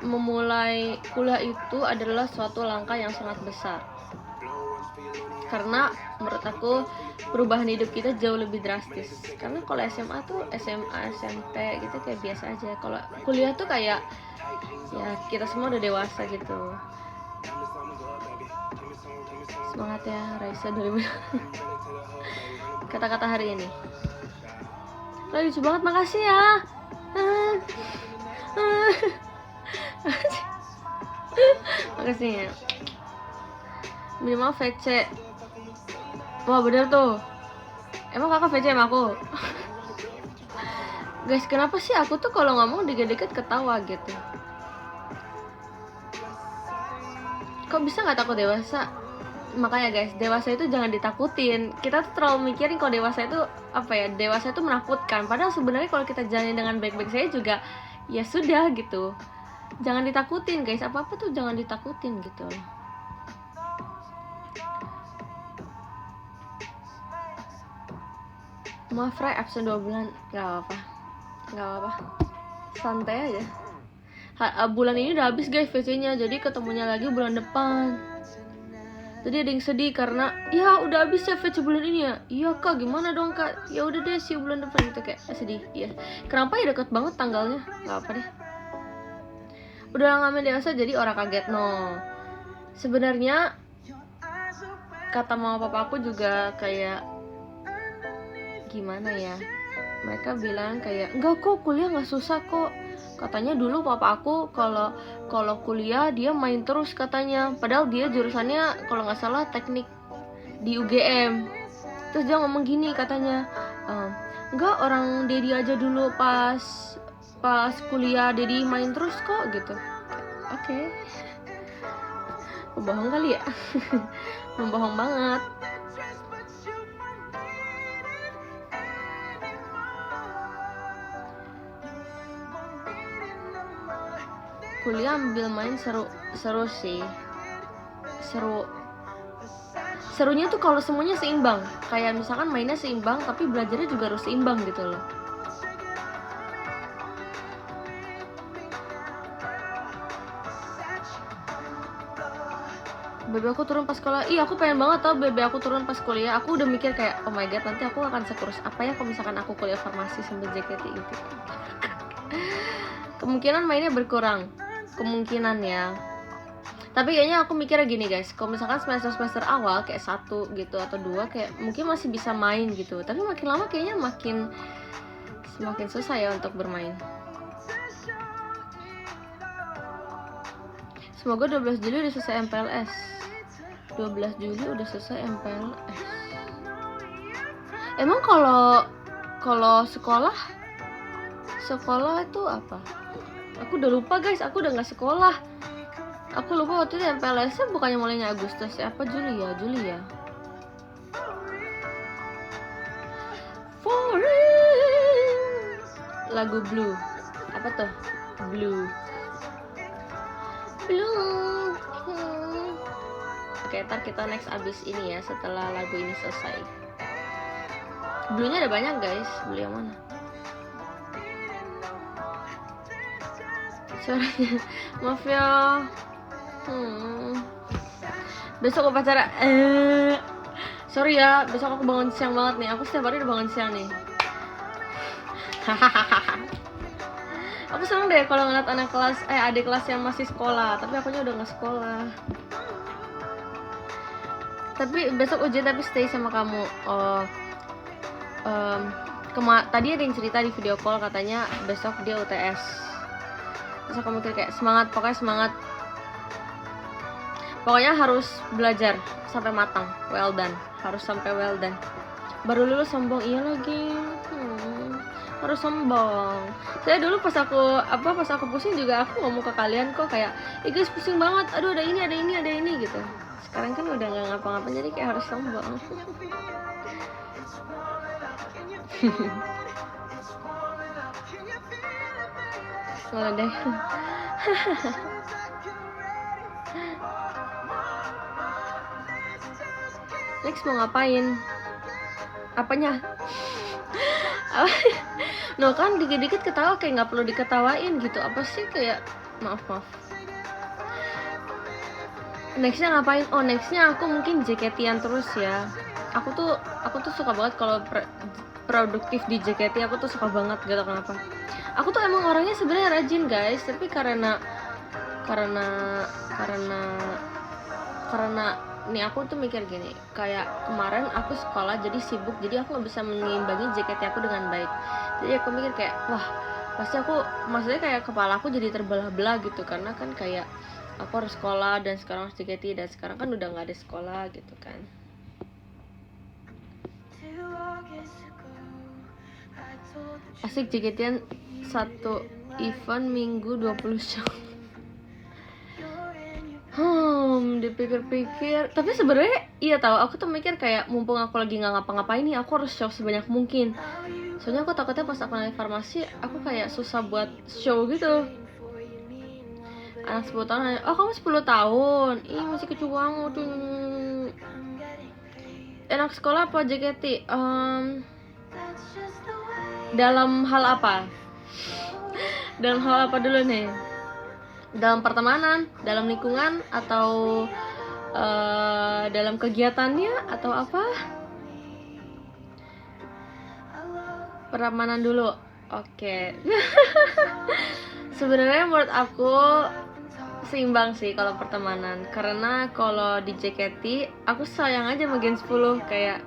memulai kuliah itu adalah suatu langkah yang sangat besar. Karena menurut aku perubahan hidup kita jauh lebih drastis. Karena kalau SMA tuh SMA, SMP gitu kayak biasa aja. Kalau kuliah tuh kayak ya kita semua udah dewasa gitu. Semangat ya Raisa 2000. Kata-kata hari ini. Lucu banget, makasih ya. Makasih ya. Minimal VC. Wah bener tuh. Emang kakak VC sama aku? Guys, kenapa sih aku tuh kalau ngomong dikit-dikit ketawa gitu? Kok bisa gak takut dewasa? Makanya guys, dewasa itu jangan ditakutin. Kita tuh terlalu mikirin kalau dewasa itu apa ya? Dewasa itu menakutkan. Padahal sebenarnya kalau kita jalani dengan baik-baik saja juga ya sudah gitu. Jangan ditakutin guys, apa-apa tuh jangan ditakutin gitu. Maaf Ray, absen 2 bulan. Gak apa-apa. Santai aja. Bulan ini udah habis guys VC-nya, jadi ketemunya lagi bulan depan. Jadi ada yang sedih karena ya udah habis ya VC bulan ini ya. Iya kak, gimana dong kak? Ya udah deh sih bulan depan gitu kayak sedih. Iya. Kenapa ya deket banget tanggalnya? Gak apa deh. Udah ngamen dewasa jadi orang kaget no. Sebenarnya kata mama papa aku juga kayak gimana ya, mereka bilang kayak enggak kok kuliah nggak susah kok. Katanya dulu papa aku kalau kuliah dia main terus katanya, padahal dia jurusannya kalau nggak salah teknik di UGM. Terus dia ngomong gini katanya, enggak, orang Dedi aja dulu pas kuliah Dedi main terus kok gitu. Oke. Membohong kali ya. Membohong banget. Kuliah ambil main seru sih. Serunya tuh kalau semuanya seimbang. Kayak misalkan mainnya seimbang tapi belajarnya juga harus seimbang gitu loh. Bebe aku turun pas sekolah. Iya, aku pengen banget tau bebe aku turun pas kuliah. Aku udah mikir kayak, oh my god, nanti aku akan sekurus apa ya kalau misalkan aku kuliah farmasi sambil JKT gitu. Kemungkinan mainnya berkurang. Kemungkinan ya. Tapi kayaknya aku mikirnya gini guys, kalau misalkan semester awal kayak 1 gitu atau 2 kayak mungkin masih bisa main gitu. Tapi makin lama kayaknya semakin susah ya untuk bermain. Semoga 12 Juli udah selesai MPLS. 12 Juli udah selesai MPLS. Emang kalau Kalau sekolah itu apa? Aku udah lupa guys, aku udah nggak sekolah. Aku lupa waktu itu MPLS-nya bukannya mulainya Agustus ya, apa Juli ya? For real. Lagu Blue. Apa tuh? Blue. Oke, ntar kita next abis ini ya, setelah lagu ini selesai. Blue-nya ada banyak guys, beli yang mana? Suaranya, maaf ya. Besok upacara. Sorry ya, besok aku bangun siang banget nih. Aku setiap hari udah bangun siang nih. Aku seneng deh kalau ngeliat adik kelas yang masih sekolah, tapi akunya udah nggak sekolah. Tapi besok ujian tapi stay sama kamu. Tadi ada yang cerita di video call katanya besok dia UTS. Terus aku mikir kayak semangat, pokoknya harus belajar sampai matang, well done, harus sampai well done. Baru lulus sombong, iya lagi. Harus sombong. Saya dulu pas aku pusing juga aku ngomong ke kalian kok kayak, guys pusing banget, aduh ada ini gitu. Sekarang kan udah nggak ngapa-ngapain jadi kayak harus sombong. Malah deh. Next mau ngapain? Apanya? No kan dikit-dikit ketawa kayak nggak perlu diketawain gitu. Apa sih kayak maaf. Nextnya ngapain? Oh nextnya aku mungkin JKT-an terus ya. Aku tuh suka banget kalau produktif di JKT. Aku tuh suka banget, gak tau kenapa. Aku tuh emang orangnya sebenarnya rajin guys, tapi karena nih aku tuh mikir gini, kayak kemarin aku sekolah jadi sibuk, jadi aku nggak bisa mengimbangi JKT aku dengan baik. Jadi aku mikir kayak wah pasti maksudnya kayak kepala aku jadi terbelah-belah gitu, karena kan kayak aku harus sekolah dan sekarang harus JKT dan sekarang kan udah nggak ada sekolah gitu kan. Asik JKT-an satu event minggu 20 show. Dipikir-pikir, tapi sebenarnya iya tahu, aku tuh mikir kayak mumpung aku lagi nggak ngapa-ngapain nih, aku harus show sebanyak mungkin. Soalnya aku takutnya pas aku naik farmasi, aku kayak susah buat show gitu. Anak 10 tahun nanya, oh kamu 10 tahun? Ih masih kecil banget. Enak sekolah apa JKT? Dalam hal apa? Dalam hal apa dulu nih? Dalam pertemanan, dalam lingkungan, atau dalam kegiatannya, atau apa? Pertemanan dulu. Oke. Sebenarnya menurut aku seimbang sih kalau pertemanan, karena kalau di JKT aku sayang aja sama Gen 10, kayak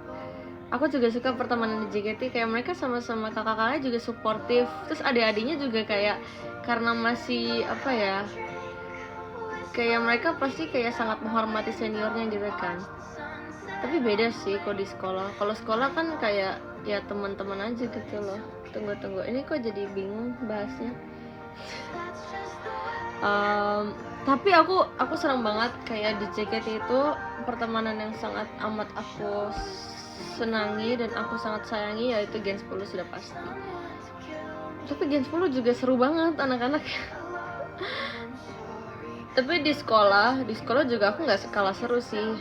aku juga suka pertemanan di JKT, kayak mereka sama-sama kakak-kakaknya juga suportif, terus adik-adiknya juga kayak karena masih apa ya, kayak mereka pasti kayak sangat menghormati seniornya gitu kan. Tapi beda sih kalau di sekolah. Kalau sekolah kan kayak ya teman-teman aja gitu loh. Tunggu, ini kok jadi bingung bahasnya. Tapi aku senang banget kayak di JKT itu pertemanan yang sangat amat aku senangi dan aku sangat sayangi yaitu Gen 10 sudah pasti. Tapi Gen 10 juga seru banget anak-anak. Tapi di sekolah juga aku nggak kalah seru sih.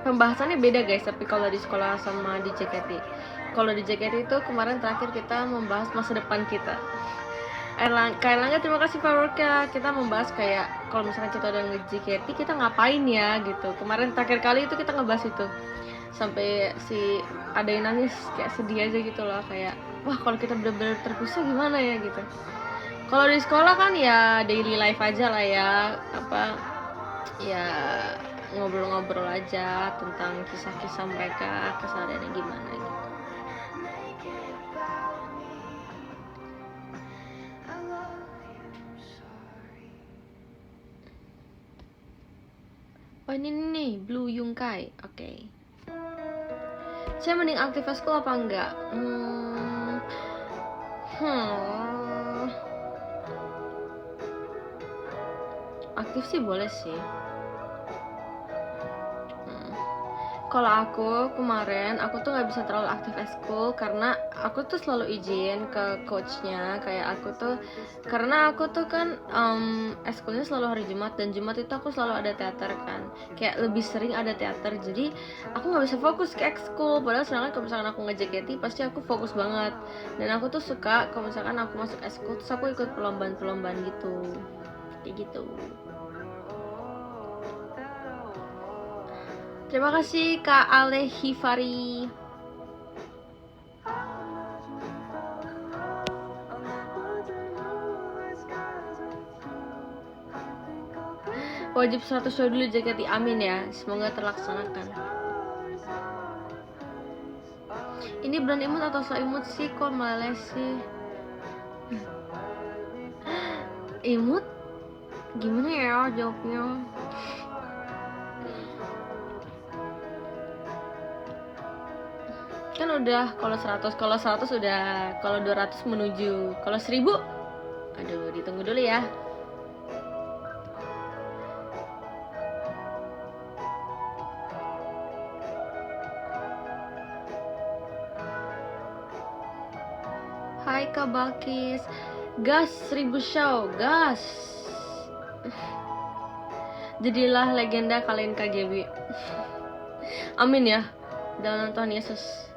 Pembahasannya beda guys, tapi kalau di sekolah sama di JKT. Kalau di JKT itu kemarin terakhir kita membahas masa depan kita. Kak Erlangga terima kasih followernya. Kita membahas kayak kalau misalkan kita udah nge-JKT kita ngapain ya gitu. Kemarin terakhir kali itu kita ngebahas itu. Sampai si ada yang nangis kayak sedih aja gitu loh, kayak wah kalau kita bener-bener terpisah gimana ya gitu. Kalau di sekolah kan ya daily life aja lah ya, apa ya ngobrol-ngobrol aja tentang kisah-kisah mereka, kesehariannya gimana gitu. Oh ini nih, Blue Yungkai. Oke. Saya mending aktif eskul apa enggak? Aktif sih boleh sih. Kalau aku kemarin, aku tuh nggak bisa terlalu aktif eskul karena aku tuh selalu izin ke coachnya, kayak karena aku tuh kan eskulnya selalu hari Jumat, dan Jumat itu aku selalu ada teater kan, kayak lebih sering ada teater, jadi aku nggak bisa fokus ke ekskul. Padahal sedangkan kalau misalkan aku nge-JKT pasti aku fokus banget, dan aku tuh suka kalau misalkan aku masuk eskul terus aku ikut perlombaan gitu, kayak gitu. Terima kasih Kak Ale Hifari. Wajib 100 show dulu JKT, amin ya, semoga terlaksanakan. Ini brand imut atau so imut sih, kok meleleh sih? Imut? Gimana ya jawabnya? Kan udah, kalau 100 udah, kalau 200 menuju, kalau 1000 aduh ditunggu dulu ya. Hai Kak Balkis, gas 1000 show, gas. Jadilah legenda kalian KGB. Amin ya, dalam Tuhan Yesus.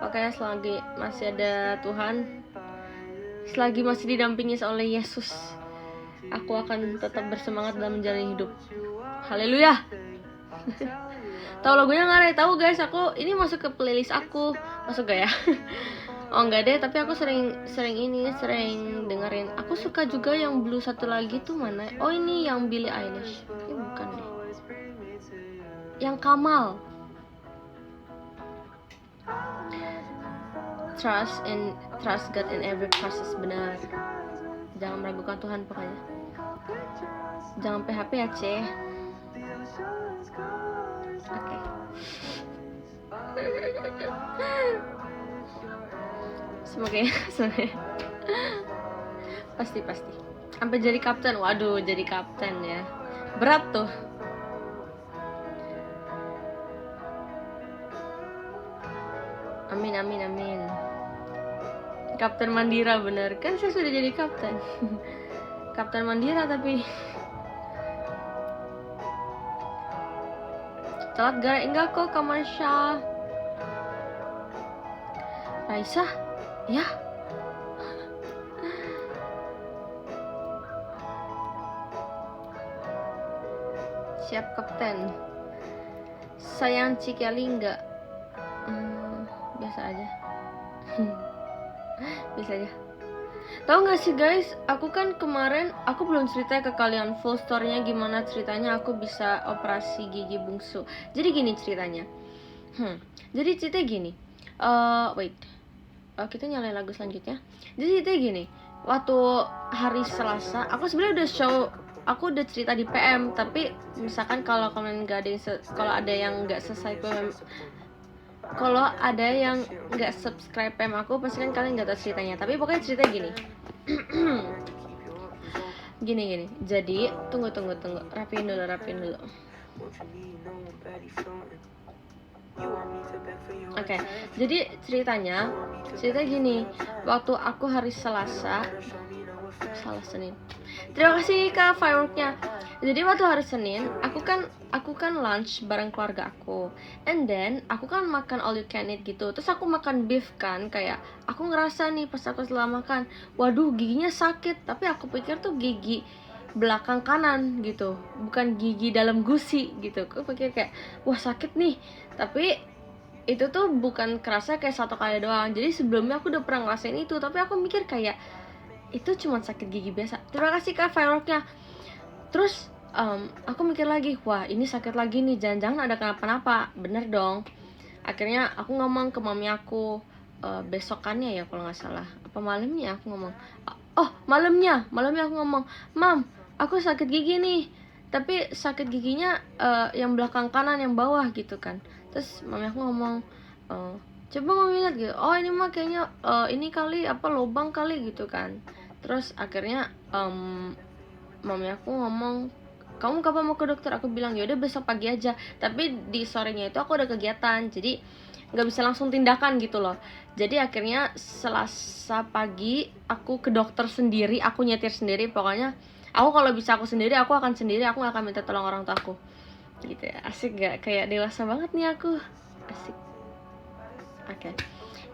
Pokoknya selagi masih ada Tuhan, selagi masih didampingi oleh Yesus, aku akan tetap bersemangat dalam menjalani hidup. Haleluya. Tahu lagunya nggak? Tahu guys, aku ini masuk ke playlist aku. Masuk gak ya? Oh enggak deh, tapi aku sering dengerin. Aku suka juga yang Blue, satu lagi tuh mana? Oh ini yang Billie Eilish. Ini bukan deh. Yang Kamal. Trust God in every process, benar. Jangan meragukan Tuhan pokoknya. Jangan PHP ya, C. Oke. Semoga pasti sampai jadi kapten. Waduh, jadi kapten ya, berat tuh. Amin. Kapten Mandira, bener kan, saya sudah jadi kapten. Kapten Mandira tapi telat gara enggak kok. Kamasya Raisa ya. Siap kapten. Sayang Cikeli enggak? Biasa aja. Bisa aja. Tahu nggak sih guys, aku kan kemarin aku belum cerita ke kalian full story-nya gimana ceritanya aku bisa operasi gigi bungsu. Jadi gini ceritanya. Jadi ceritanya gini. Kita nyalain lagu selanjutnya. Jadi ceritanya gini. Waktu hari Selasa, aku sebenarnya aku udah cerita di PM, tapi misalkan kalau kalian nggak ada kalau ada yang nggak selesai PM, kalau ada yang nggak subscribe PM aku, pasti kan kalian nggak tahu ceritanya. Tapi pokoknya cerita gini. gini. Jadi tunggu. Rapiin dulu. Oke. Jadi cerita gini. Waktu aku hari Selasa Senin. Terima kasih Kak fireworknya. Jadi waktu hari Senin, aku kan lunch bareng keluarga aku, and then aku kan makan all you can eat gitu. Terus aku makan beef kan, kayak aku ngerasa nih pas aku setelah makan, waduh giginya sakit. Tapi aku pikir tuh gigi belakang kanan gitu, bukan gigi dalam gusi gitu. Aku pikir kayak wah sakit nih, tapi itu tuh bukan kerasa kayak satu kali doang. Jadi sebelumnya aku udah pernah ngerasain itu, tapi aku mikir kayak itu cuma sakit gigi biasa. Terima kasih Kak fireworknya. Terus aku mikir lagi, wah ini sakit lagi nih, jangan-jangan ada kenapa-napa. Bener dong. Akhirnya aku ngomong ke mami aku, besokannya ya kalau nggak salah, apa malamnya aku ngomong, malamnya aku ngomong, Mam, aku sakit gigi nih. tapi sakit giginya yang belakang kanan, yang bawah gitu kan. Terus mami aku ngomong, coba mami lihat gitu, oh ini mah kayaknya ini kali apa lubang kali gitu kan. Terus akhirnya mami aku ngomong, kamu kapan mau ke dokter? Aku bilang yaudah besok pagi aja. Tapi di sorenya itu aku ada kegiatan, jadi nggak bisa langsung tindakan gitu loh. Jadi akhirnya Selasa pagi aku ke dokter sendiri, aku nyetir sendiri. Pokoknya aku kalau bisa aku sendiri, aku akan sendiri, aku gak akan minta tolong orang tuaku gitu ya. Asik gak? Kayak dewasa banget nih aku, asik. Oke.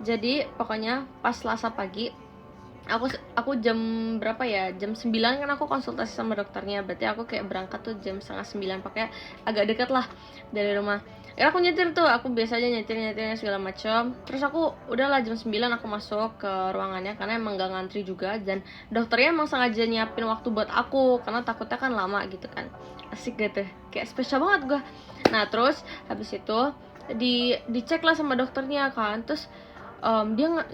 Jadi pokoknya pas Selasa pagi aku jam berapa ya, jam 9 kan aku konsultasi sama dokternya. Berarti aku kayak berangkat tuh jam setengah 9, pakai agak deket lah dari rumah. Ya aku nyetir tuh, aku biasa aja nyetirnya segala macam. Terus aku udahlah jam 9 aku masuk ke ruangannya, karena emang gak ngantri juga. Dan dokternya emang sengaja nyiapin waktu buat aku, karena takutnya kan lama gitu kan. Asik gitu, kayak spesial banget gua. Nah terus habis itu dicek lah sama dokternya kan. Terus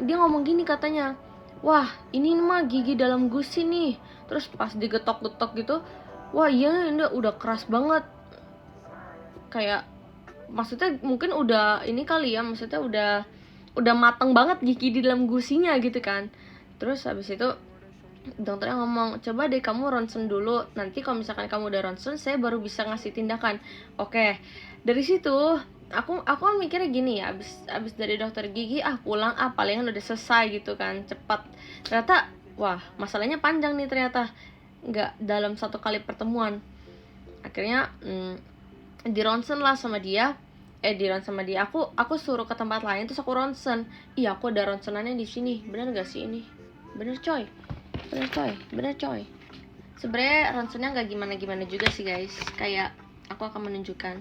dia ngomong gini katanya, wah ini mah gigi dalam gusi nih. Terus pas digetok-getok gitu, wah iya ini udah keras banget. Kayak maksudnya mungkin udah ini kali ya, maksudnya udah mateng banget gigi di dalam gusinya gitu kan. Terus habis itu dokternya ngomong, coba deh kamu ronsen dulu, nanti kalau misalkan kamu udah ronsen saya baru bisa ngasih tindakan. Oke, dari situ aku kan mikirnya gini ya, abis dari dokter gigi pulang palingan udah selesai gitu kan, cepat. Ternyata wah masalahnya panjang nih, ternyata nggak dalam satu kali pertemuan. Akhirnya di ronsen sama dia, aku suruh ke tempat lain, terus aku ronsen. Iya aku ada ronsenannya di sini, bener gak sih ini? Bener coy. Sebenarnya ronsennya nggak gimana juga sih guys, kayak aku akan menunjukkan.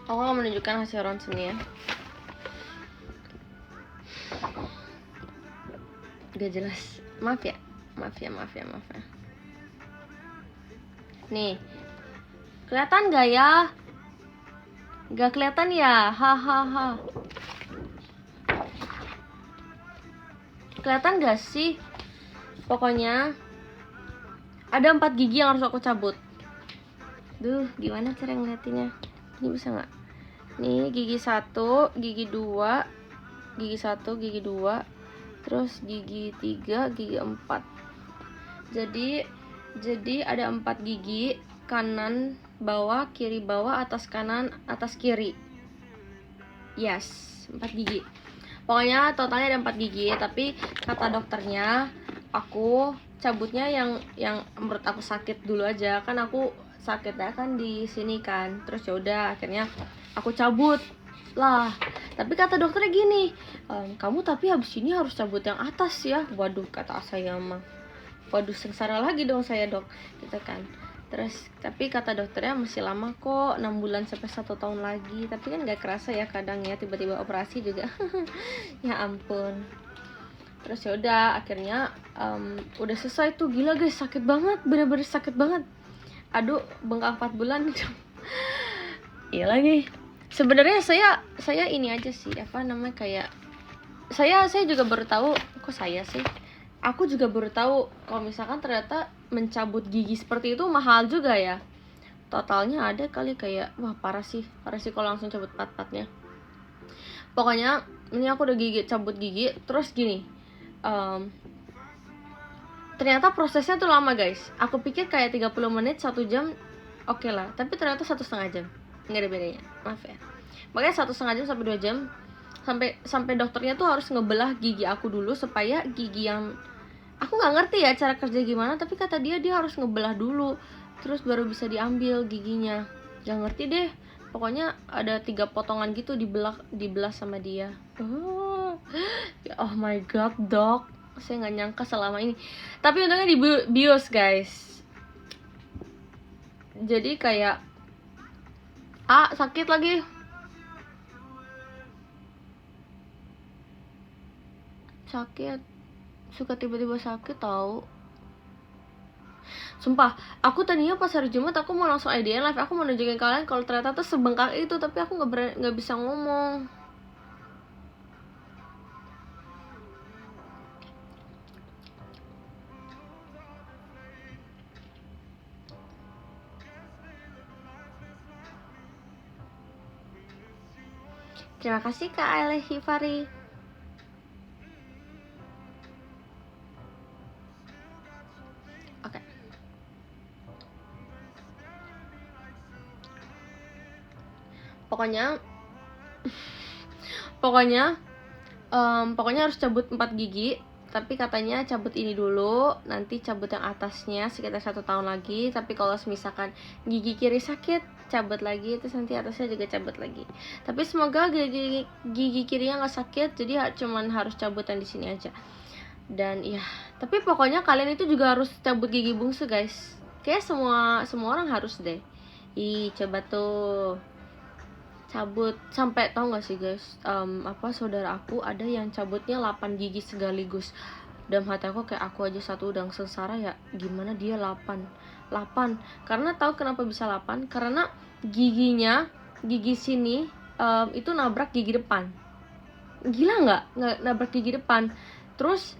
Aku akan menunjukkan hasil ronsennya. Gak jelas, maaf ya. Nih, kelihatan gak ya? Gak kelihatan ya, hahaha. Kelihatan gak sih? Pokoknya ada 4 gigi yang harus aku cabut. Duh, gimana cara ngeliatinnya? Ini bisa nggak? Nih gigi 1, gigi 2, gigi 1, gigi 2, terus gigi 3, gigi 4. Jadi ada 4 gigi, kanan bawah, kiri bawah, atas kanan, atas kiri. Yes, 4 gigi. Pokoknya totalnya ada 4 gigi, tapi kata dokternya aku cabutnya yang menurut aku sakit dulu aja. Kan aku sakitnya kan di sini kan. Terus ya udah akhirnya aku cabut lah. Tapi kata dokternya gini, kamu tapi habis ini harus cabut yang atas ya. Waduh, kata saya mah, waduh sengsara lagi dong saya dok, gitu kan. Terus tapi kata dokternya masih lama kok, 6 bulan sampai 1 tahun lagi. Tapi kan gak kerasa ya kadang ya, tiba-tiba operasi juga. Ya ampun. Terus ya udah akhirnya udah selesai tuh. Gila guys, sakit banget, bener-bener sakit banget. Aduh, bengkak 4 bulan. Iya lagi. Sebenarnya saya ini aja sih, apa namanya, kayak saya juga baru tahu, kok saya sih, aku juga baru tahu kalau misalkan ternyata mencabut gigi seperti itu mahal juga ya. Totalnya ada kali kayak, wah parah sih kalau langsung cabut pat-patnya. Pokoknya ini aku udah cabut gigi. Terus gini, ternyata prosesnya tuh lama guys. Aku pikir kayak 30 menit, 1 jam oke lah, tapi ternyata 1,5 jam. Nggak ada bedanya, maaf ya. Makanya 1,5 jam sampai 2 jam, sampai dokternya tuh harus ngebelah gigi aku dulu, supaya gigi yang aku nggak ngerti ya cara kerja gimana, tapi kata dia harus ngebelah dulu, terus baru bisa diambil giginya. Gak ngerti deh, pokoknya ada 3 potongan gitu dibelah sama dia. Oh my god dok, saya nggak nyangka selama ini. Tapi untungnya di bios guys. Jadi kayak sakit lagi. Sakit, suka tiba-tiba sakit tahu. Sumpah, aku tadinya pas hari Jumat aku mau langsung IDN live, aku mau nunjukin kalian kalau ternyata tuh sebengkak itu, tapi aku nggak bisa ngomong. Terima kasih Kak Aileh Hifari. Oke. Pokoknya pokoknya harus cabut 4 gigi. Tapi katanya cabut ini dulu, nanti cabut yang atasnya sekitar 1 tahun lagi. Tapi kalau misalkan gigi kiri sakit, cabut lagi, terus nanti atasnya juga cabut lagi. Tapi semoga gigi kirinya nggak sakit, jadi cuman harus cabut yang di sini aja. Dan ya, tapi pokoknya kalian itu juga harus cabut gigi bungsu guys. Kayak semua orang harus deh. Ih, coba tuh cabut sampai, tau gak sih guys, saudara aku ada yang cabutnya 8 gigi sekaligus. Dalam hati aku kayak, aku aja satu udah sengsara ya, gimana dia 8. Karena tahu kenapa bisa 8? Karena gigi sini itu nabrak gigi depan. Gila nggak nabrak gigi depan. Terus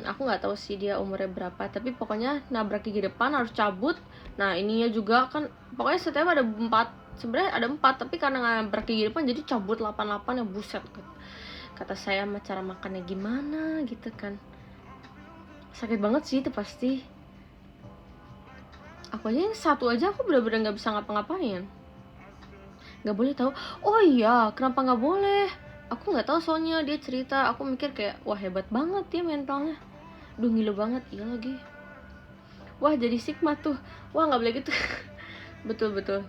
aku nggak tahu sih dia umurnya berapa, tapi pokoknya nabrak gigi depan harus cabut. Nah ininya juga kan, pokoknya setiap ada 4. Sebenarnya ada 4, tapi karena nabrak gigi depan jadi cabut 8 ya, buset. Kata saya mah cara makannya gimana gitu kan. Sakit banget sih itu pasti. Aku aja yang satu aja aku bener-bener nggak bisa ngapa-ngapain. Nggak boleh tahu. Oh iya, kenapa nggak boleh? Aku nggak tahu, soalnya dia cerita. Aku mikir kayak, wah hebat banget ya mentalnya. Duh ngilu banget, iya lagi. Wah jadi sigma tuh. Wah nggak boleh gitu. Betul.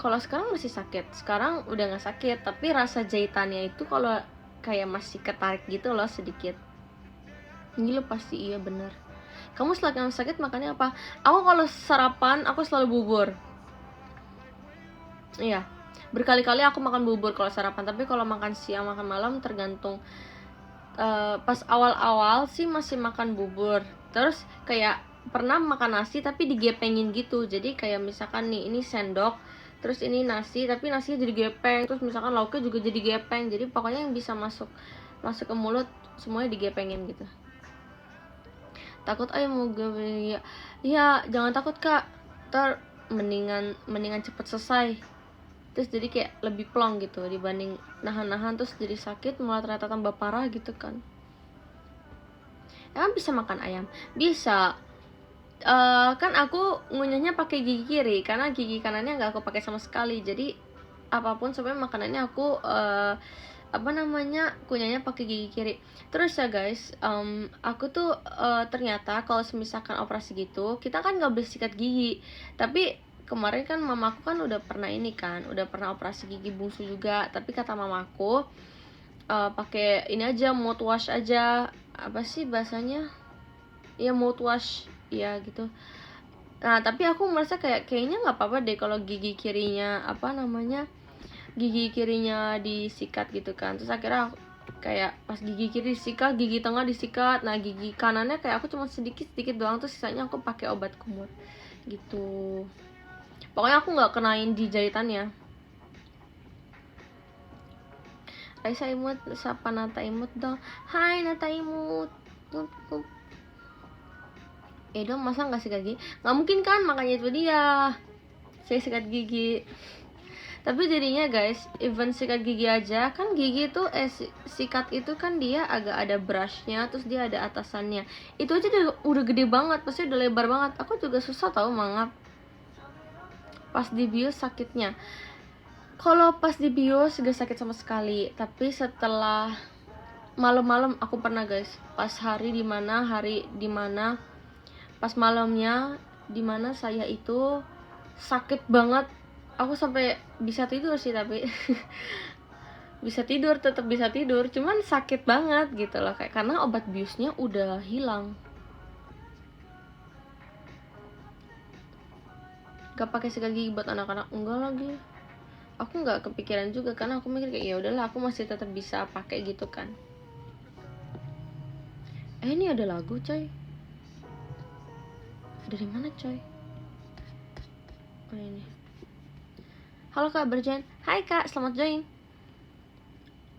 Kalau sekarang masih sakit, sekarang udah nggak sakit, tapi rasa jahitannya itu kalau kayak masih ketarik gitu loh sedikit. Ngilu pasti, iya bener. Kamu setelah sakit makannya apa? Aku kalau sarapan aku selalu bubur. Iya, berkali-kali aku makan bubur kalau sarapan, tapi kalau makan siang makan malam tergantung. Pas awal-awal sih masih makan bubur, terus kayak pernah makan nasi tapi digepengin gitu. Jadi kayak misalkan nih ini sendok, terus ini nasi tapi nasinya jadi gepeng, terus misalkan lauknya juga jadi gepeng. Jadi pokoknya yang bisa masuk ke mulut semuanya digepengin gitu. Takut ayo mau gue ya jangan takut Kak, ntar mendingan cepet selesai. Terus jadi kayak lebih plong gitu dibanding nahan-nahan terus jadi sakit malah ternyata tambah parah gitu kan. Emang bisa makan ayam? Bisa. Kan aku ngunyahnya pakai gigi kiri karena gigi kanannya nggak aku pakai sama sekali. Jadi apapun sebenarnya makanannya aku kunyahnya pakai gigi kiri. Terus ya guys, aku tuh ternyata kalau misalkan operasi gitu kita kan nggak boleh sikat gigi. Tapi kemarin kan mamaku kan udah pernah operasi gigi bungsu juga. Tapi kata mamaku pakai ini aja, mouthwash aja. Apa sih bahasanya? Ya mouthwash ya gitu. Nah tapi aku merasa kayaknya nggak apa-apa deh kalau gigi kirinya disikat gitu kan. Terus akhirnya kayak pas gigi kiri disikat, gigi tengah disikat, nah gigi kanannya kayak aku cuma sedikit doang, terus sisanya aku pakai obat kumur gitu. Pokoknya aku nggak kenain di jahitannya. Raisa imut, siapa Nata imut dong? Hai Nata imut. Dong masa nggak sikat gigi? Nggak mungkin kan, makanya itu dia saya sikat gigi. Tapi jadinya guys, even sikat gigi aja kan gigi itu sikat itu kan dia agak ada brushnya, terus dia ada atasannya. Itu aja udah gede banget, pasti udah lebar banget. Aku juga susah tahu mangap pas dibius sakitnya. Kalau pas dibius gak sakit sama sekali, tapi setelah malam-malam aku pernah guys, pas pas malamnya dimana saya itu sakit banget. Aku sampai bisa tidur sih, tapi tetap bisa tidur, cuman sakit banget gitu loh, kayak karena obat biusnya udah hilang. Gak pakai sikat gigi buat anak-anak, enggak lagi. Aku nggak kepikiran juga karena aku mikir kayak ya udahlah, aku masih tetap bisa pakai gitu kan. Ini ada lagu coy. Dari mana coy? Oh ini. Halo Kak, berjoin. Hai Kak, selamat join.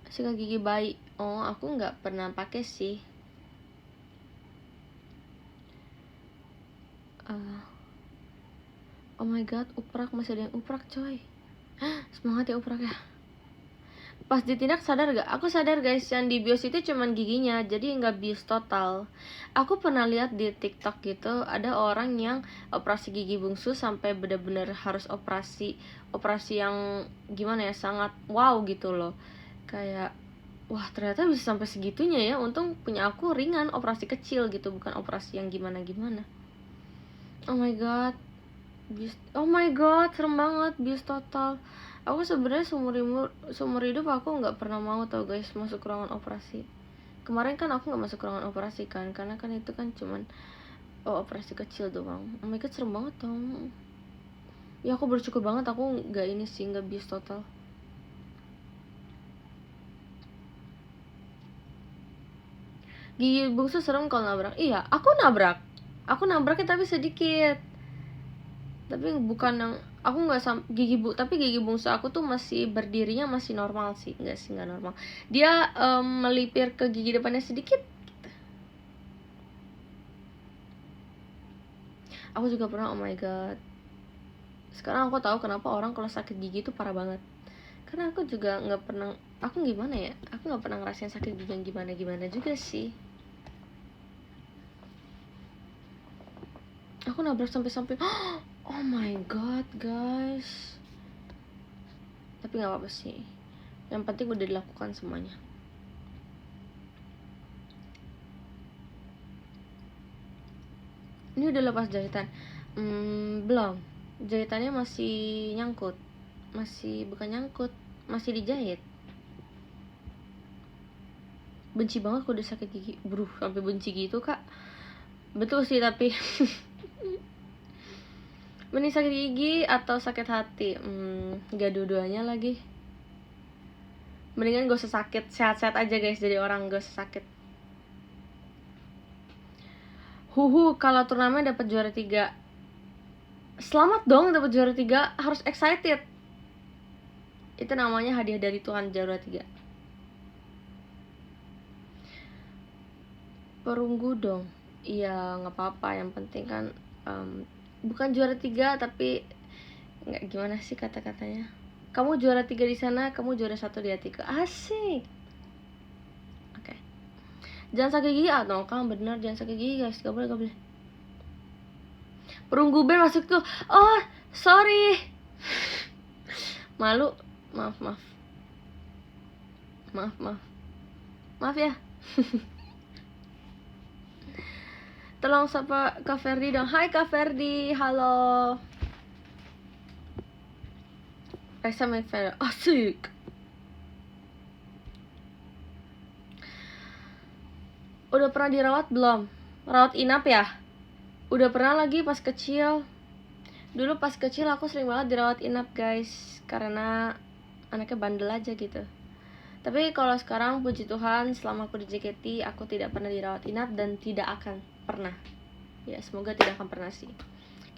Sikat gigi bayi. Oh, aku nggak pernah pakai sih. Oh my god, uprak, masih ada yang uprak coy. Semangat ya uprak ya. pas ditindak sadar gak? Aku sadar guys, yang dibius itu cuman giginya, jadi nggak bius total. Aku pernah lihat di TikTok gitu, ada orang yang operasi gigi bungsu sampai bener-bener harus operasi yang gimana ya, sangat wow gitu loh. Kayak wah ternyata bisa sampai segitunya ya. Untung punya aku ringan, operasi kecil gitu, bukan operasi yang gimana-gimana. Oh my god, oh my god, serem banget bius total. Aku sebenarnya seumur hidup aku nggak pernah mau tau guys masuk ruangan operasi. Kemarin kan aku nggak masuk ruangan operasi kan, karena kan itu kan cuman operasi kecil doang. Oh my god, serem banget dong. Ya aku bersyukur banget aku nggak ini sih, nggak bius total. Gigi bungsu serem kalau nabrak. Iya, aku nabraknya tapi sedikit, tapi bukan yang aku nggak tapi gigi bungsu aku tuh masih berdirinya masih normal sih, nggak normal, dia melipir ke gigi depannya sedikit gitu. Aku juga pernah, oh my god, sekarang aku tahu kenapa orang kalau sakit gigi itu parah banget, karena aku juga nggak pernah, aku gimana ya, aku nggak pernah ngerasain sakit gigi yang gimana juga sih. Aku nabrak sampai oh my god guys, tapi nggak apa-apa sih, yang penting udah dilakukan semuanya. Ini udah lepas jahitan? Belum, jahitannya masih nyangkut, masih dijahit. Benci banget kalau udah sakit gigi, bro, sampai benci gitu kak. Betul sih tapi mending sakit gigi atau sakit hati? Gak dua-duanya lagi. Mendingan gak usah sakit, sehat-sehat aja guys, jadi orang gak usah sakit. Kalau turnamen dapat juara 3, selamat dong dapat juara 3, harus excited. Itu namanya hadiah dari Tuhan, juara 3. Perunggu dong. Iya nggak apa-apa, yang penting kan bukan juara 3 tapi nggak, gimana sih kata-katanya, kamu juara 3 di sana, kamu juara 1 di hatiku, asik. Oke. Jangan sakit gigi atau kamu bener, jangan sakit gigi guys, gak boleh. Perunggu band masuk tuh, oh sorry, malu, maaf ya. Tolong sapa Kak Ferdi dong. Hai Kak Ferdi, halo. Resa main fair, asik. Udah pernah dirawat belum? Rawat inap ya? Udah pernah lagi pas kecil. Dulu pas kecil aku sering banget dirawat inap guys, karena anaknya bandel aja gitu. Tapi kalau sekarang puji Tuhan, selama aku di JKT aku tidak pernah dirawat inap dan tidak akan pernah. Ya semoga tidak akan pernah sih,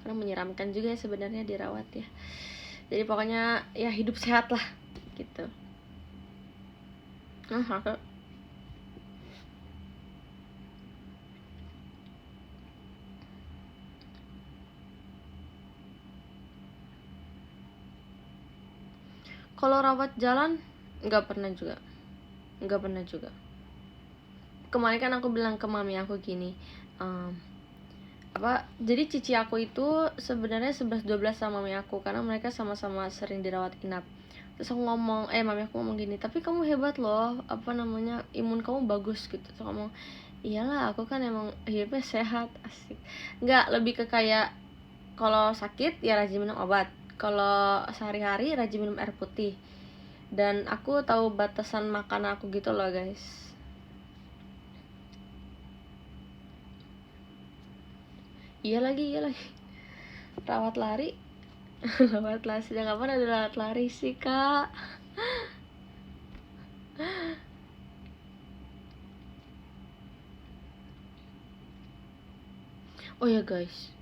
karena menyeramkan juga ya sebenarnya dirawat ya. Jadi pokoknya ya hidup sehat lah gitu. Kalau rawat jalan nggak pernah juga. Kemarin kan aku bilang ke mami aku gini, jadi cici aku itu sebenarnya 11-12 sama mami aku, karena mereka sama-sama sering dirawat inap. Terus aku ngomong, mami aku ngomong gini, tapi kamu hebat loh, imun kamu bagus gitu. Terus aku ngomong, iyalah aku kan emang hidupnya sehat, asik. Nggak, lebih ke kayak kalau sakit ya rajin minum obat, kalau sehari-hari rajin minum air putih, dan aku tahu batasan makan aku gitu loh guys. Iya lagi rawat lari sudah kapan ada rawat lari sih kak. Oh ya guys,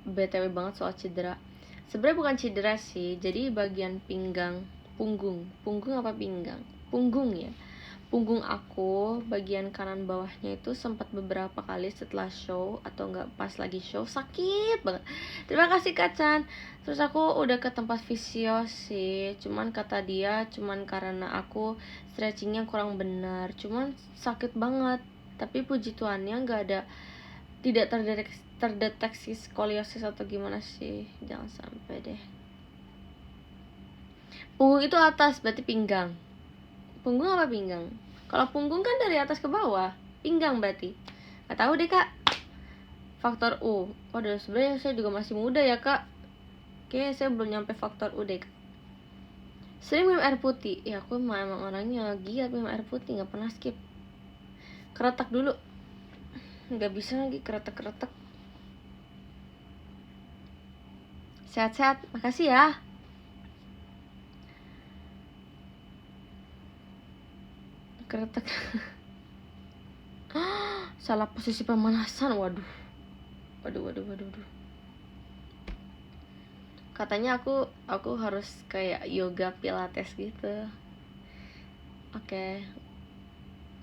BTW banget soal cedera. Sebenarnya bukan cedera sih, jadi bagian punggung apa pinggang? Punggung ya. punggung aku bagian kanan bawahnya itu sempat beberapa kali setelah show atau enggak pas lagi show sakit banget. Terima kasih Kak Chan. Terus aku udah ke tempat fisio sih, cuman kata dia cuman karena aku stretchingnya kurang benar, cuman sakit banget. Tapi puji Tuhannya nggak ada, tidak terdeteksi skoliosis atau gimana sih, jangan sampai deh. Punggung itu atas berarti pinggang. Punggung apa pinggang? Kalau punggung kan dari atas ke bawah, pinggang berarti. Gak tahu deh Kak. Faktor U. Waduh, sebenarnya saya juga masih muda ya Kak. Oke, saya belum nyampe faktor U deh Kak. Sering minum air putih. Ya aku emang orangnya giat minum air putih, nggak pernah skip. Keretak dulu. Nggak bisa lagi keretak-keretak. Sehat-sehat, makasih ya. Keretak. Salah posisi pemanasan, waduh. Katanya aku harus kayak yoga pilates gitu. Oke.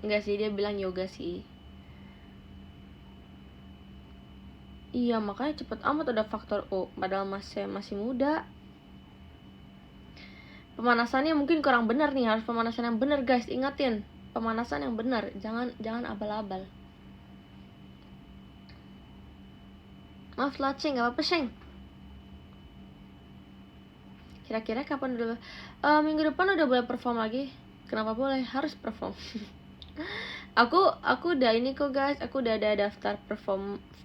Enggak sih, dia bilang yoga sih. Iya, makanya cepet amat ada faktor O, padahal masih muda. Pemanasannya mungkin kurang benar nih, harus pemanasan yang benar guys, ingatin. Pemanasan yang benar, jangan abal-abal. Maaf lah Ceng, gak apa-apa Ceng. Kira-kira kapan udah minggu depan udah boleh perform lagi? Kenapa boleh? Harus perform. aku udah ini kok guys, aku udah ada daftar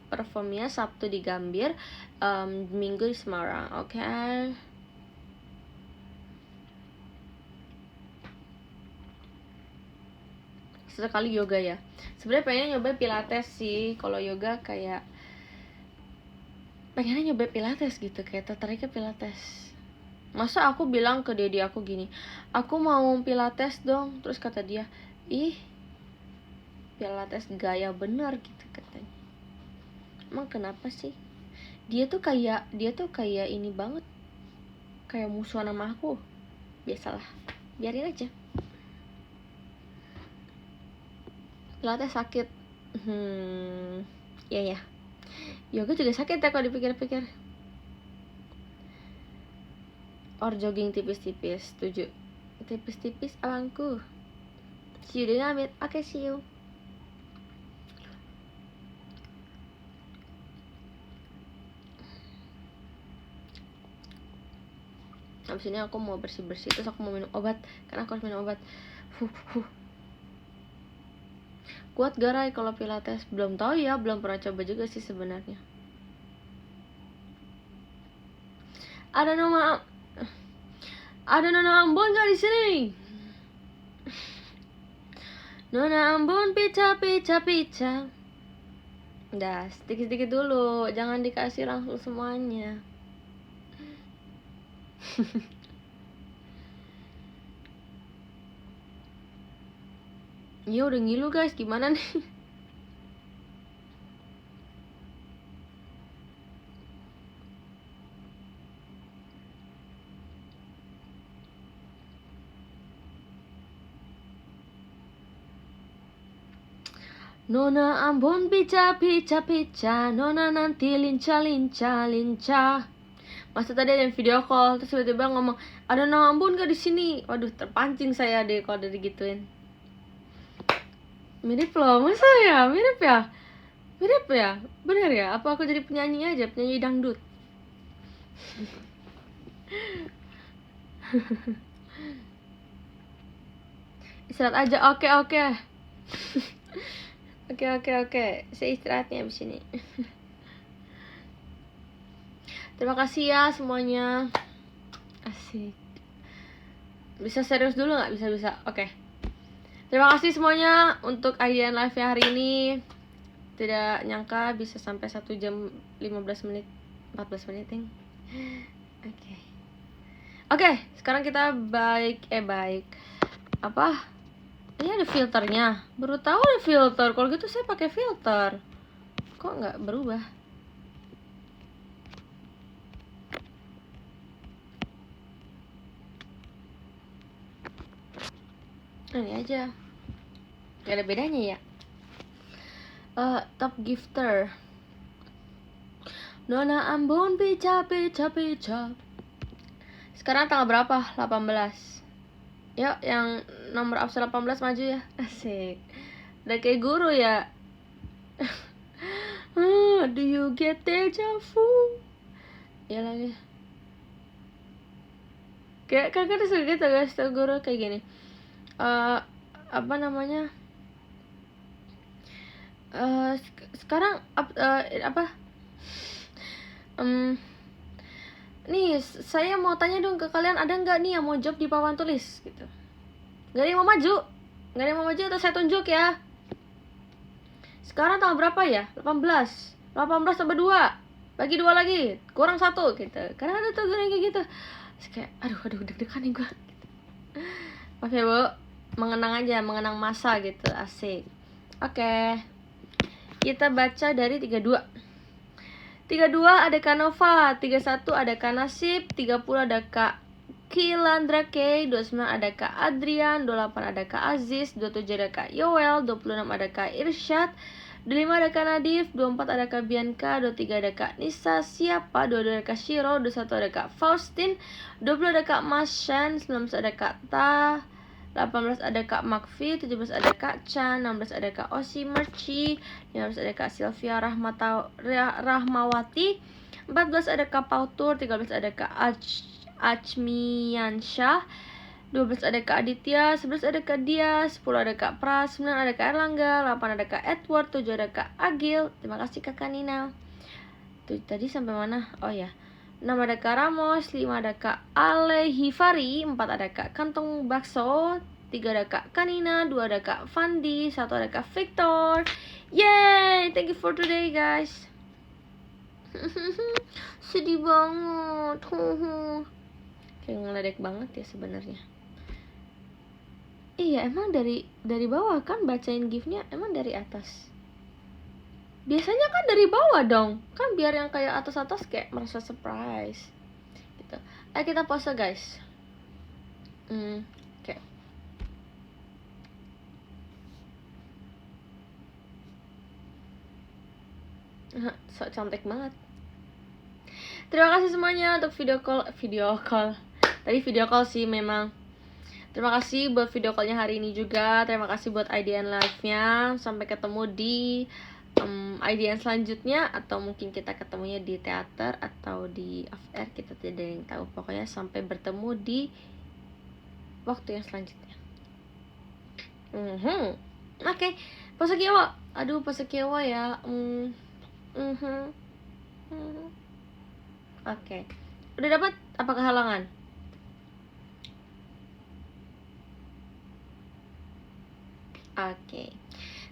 performnya. Sabtu di Gambir, Minggu di Semarang. Oke. Sesekali yoga ya. Sebenarnya pengen nyoba pilates sih. Kalau yoga kayak pengennya nyoba pilates gitu, kayak tertariknya pilates. Masa aku bilang ke dedi aku gini, aku mau pilates dong. Terus kata dia, ih pilates gaya bener gitu katanya. Emang kenapa sih? Dia tuh kayak ini banget, kayak musuhan sama aku. Biasalah, biarin aja. Pilates sakit. Ya yoga juga sakit ya kalau dipikir-pikir. Or jogging tipis-tipis. Setuju. Tipis-tipis abangku. See you dinamit. Oke, see you. Habis ini aku mau bersih-bersih, terus aku mau minum obat, karena aku harus minum obat. Kuat gak Rai kalau pilates? Belum tahu ya, belum pernah coba juga sih sebenarnya. Ada nona Ambon gak di sini? Nona Ambon pica. Udah, sedikit-sedikit dulu, jangan dikasih langsung semuanya. Ya udah ngilu guys, gimana nih? Nona Ambon pica. Nona nanti linca. Masa tadi ada yang video call, terus tiba-tiba ngomong, ada Nona Ambon gak di sini? Waduh, terpancing saya deh kalau udah digituin. Mirip loh, masa ya? Mirip ya? Bener ya? Apa aku jadi penyanyi aja, penyanyi dangdut? Istirahat aja, oke. Oke. Saya istirahatnya abis ini. Terima kasih ya semuanya. Asik. Bisa serius dulu gak? Bisa. Oke. Terima kasih semuanya untuk IDN live hari ini. Tidak nyangka bisa sampai 1 jam 15 menit 14 menit nih. Oke, sekarang kita baik. Apa? Ini ada filternya. Baru tahu ada filter. Kalau gitu saya pakai filter. Kok nggak berubah? Ini aja. Gak ada bedanya ya. Top gifter. Nona Ambon pica. Sekarang tanggal berapa? 18. Yuk, yang nomor absen 18 maju ya. Asik. Udah kayak guru ya. Do you get deja vu? Ya lagi. Kayak kakak tuh gitu guys, tuh guru kayak gini. Apa namanya? Sekarang apa? Nih, saya mau tanya dong ke kalian, ada nggak nih yang mau job di papan tulis gitu? Nggak ada yang mau maju? Nggak ada yang mau maju atau saya tunjuk ya? Sekarang tanggal berapa ya? 18 tambah 2 bagi 2 lagi, kurang 1 gitu. Karena ada tuh kayak gitu. Terus kayak, aduh deg-degan nih gue gitu. Oke bu, mengenang aja, mengenang masa gitu, asik. Oke, kita baca dari 32 ada Kak Nova, 31 ada Kak Nasib, 30 ada Kak Kilandra K, 29 ada Kak Adrian, 28 ada Kak Aziz, 27 ada Kak Yoel, 26 ada Kak Irsyad, 25 ada Kak Nadif, 24 ada Kak Bianca, 23 ada Kak Nisa Siapa, 22 ada Kak Shiro, 21 ada Kak Faustin, 20 ada Kak Mashan, 19 ada Kak Ta, 18 ada Kak Makfi, 17 ada Kak Chan, 16 ada Kak Osi Merci, 15 ada Kak Sylvia Rahmawati, 14 ada Kak Pautur, 13 ada Kak Achmiansyah, 12 ada Kak Aditya, 11 ada Kak Dia, 10 ada Kak Pras, 9 ada Kak Erlangga, 8 ada Kak Edward, 7 ada Kak Agil. Terima kasih Kak Nina. Tuh, tadi sampai mana? Oh ya. 6 ada Kak Ramos, 5 ada Kak Alehifari, 4 ada Kak Kantong Bakso, 3 ada Kak Kanina, 2 ada Kak Fandi, 1 ada Kak Victor. Yay! Thank you for today guys. Sedih banget. Kayak ngeledek banget ya sebenarnya. Iya, emang dari bawah kan bacain gift-nya, emang dari atas. Biasanya kan dari bawah dong, kan biar yang kayak atas-atas kayak merasa surprise gitu. Ayo kita pause guys. Oke. So cantik banget. Terima kasih semuanya untuk video call. Tadi video call sih memang. Terima kasih buat video callnya hari ini juga. Terima kasih buat IDN live-nya. Sampai ketemu di IDN selanjutnya, atau mungkin kita ketemunya di teater atau di off air, kita tidak ada yang tahu. Pokoknya sampai bertemu di waktu yang selanjutnya. Oke. Pose Kiowa. Aduh, pose Kiowa ya. Oke. Udah dapat apa kehalangan? Oke.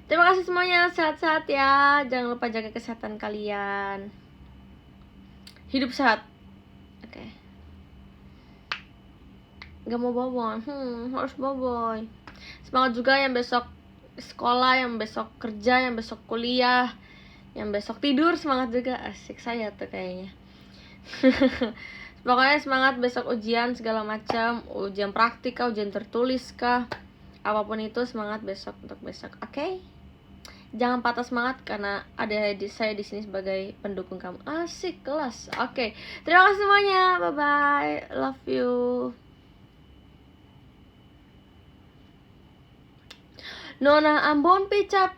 Terima kasih semuanya, sehat-sehat ya. Jangan lupa jaga kesehatan kalian. Hidup sehat. Oke. Gak mau boboy. Harus boboy. Semangat juga yang besok sekolah, yang besok kerja, yang besok kuliah, yang besok tidur. Semangat juga. Asik saya tuh kayaknya. Pokoknya semangat besok ujian segala macam, ujian praktik kah, ujian tertulis kah, apapun itu semangat besok untuk besok. Oke? Jangan patah semangat karena ada saya di sini sebagai pendukung kamu. Asik kelas. Oke. Terima kasih semuanya. Bye bye. Love you. Nona Ambon pica.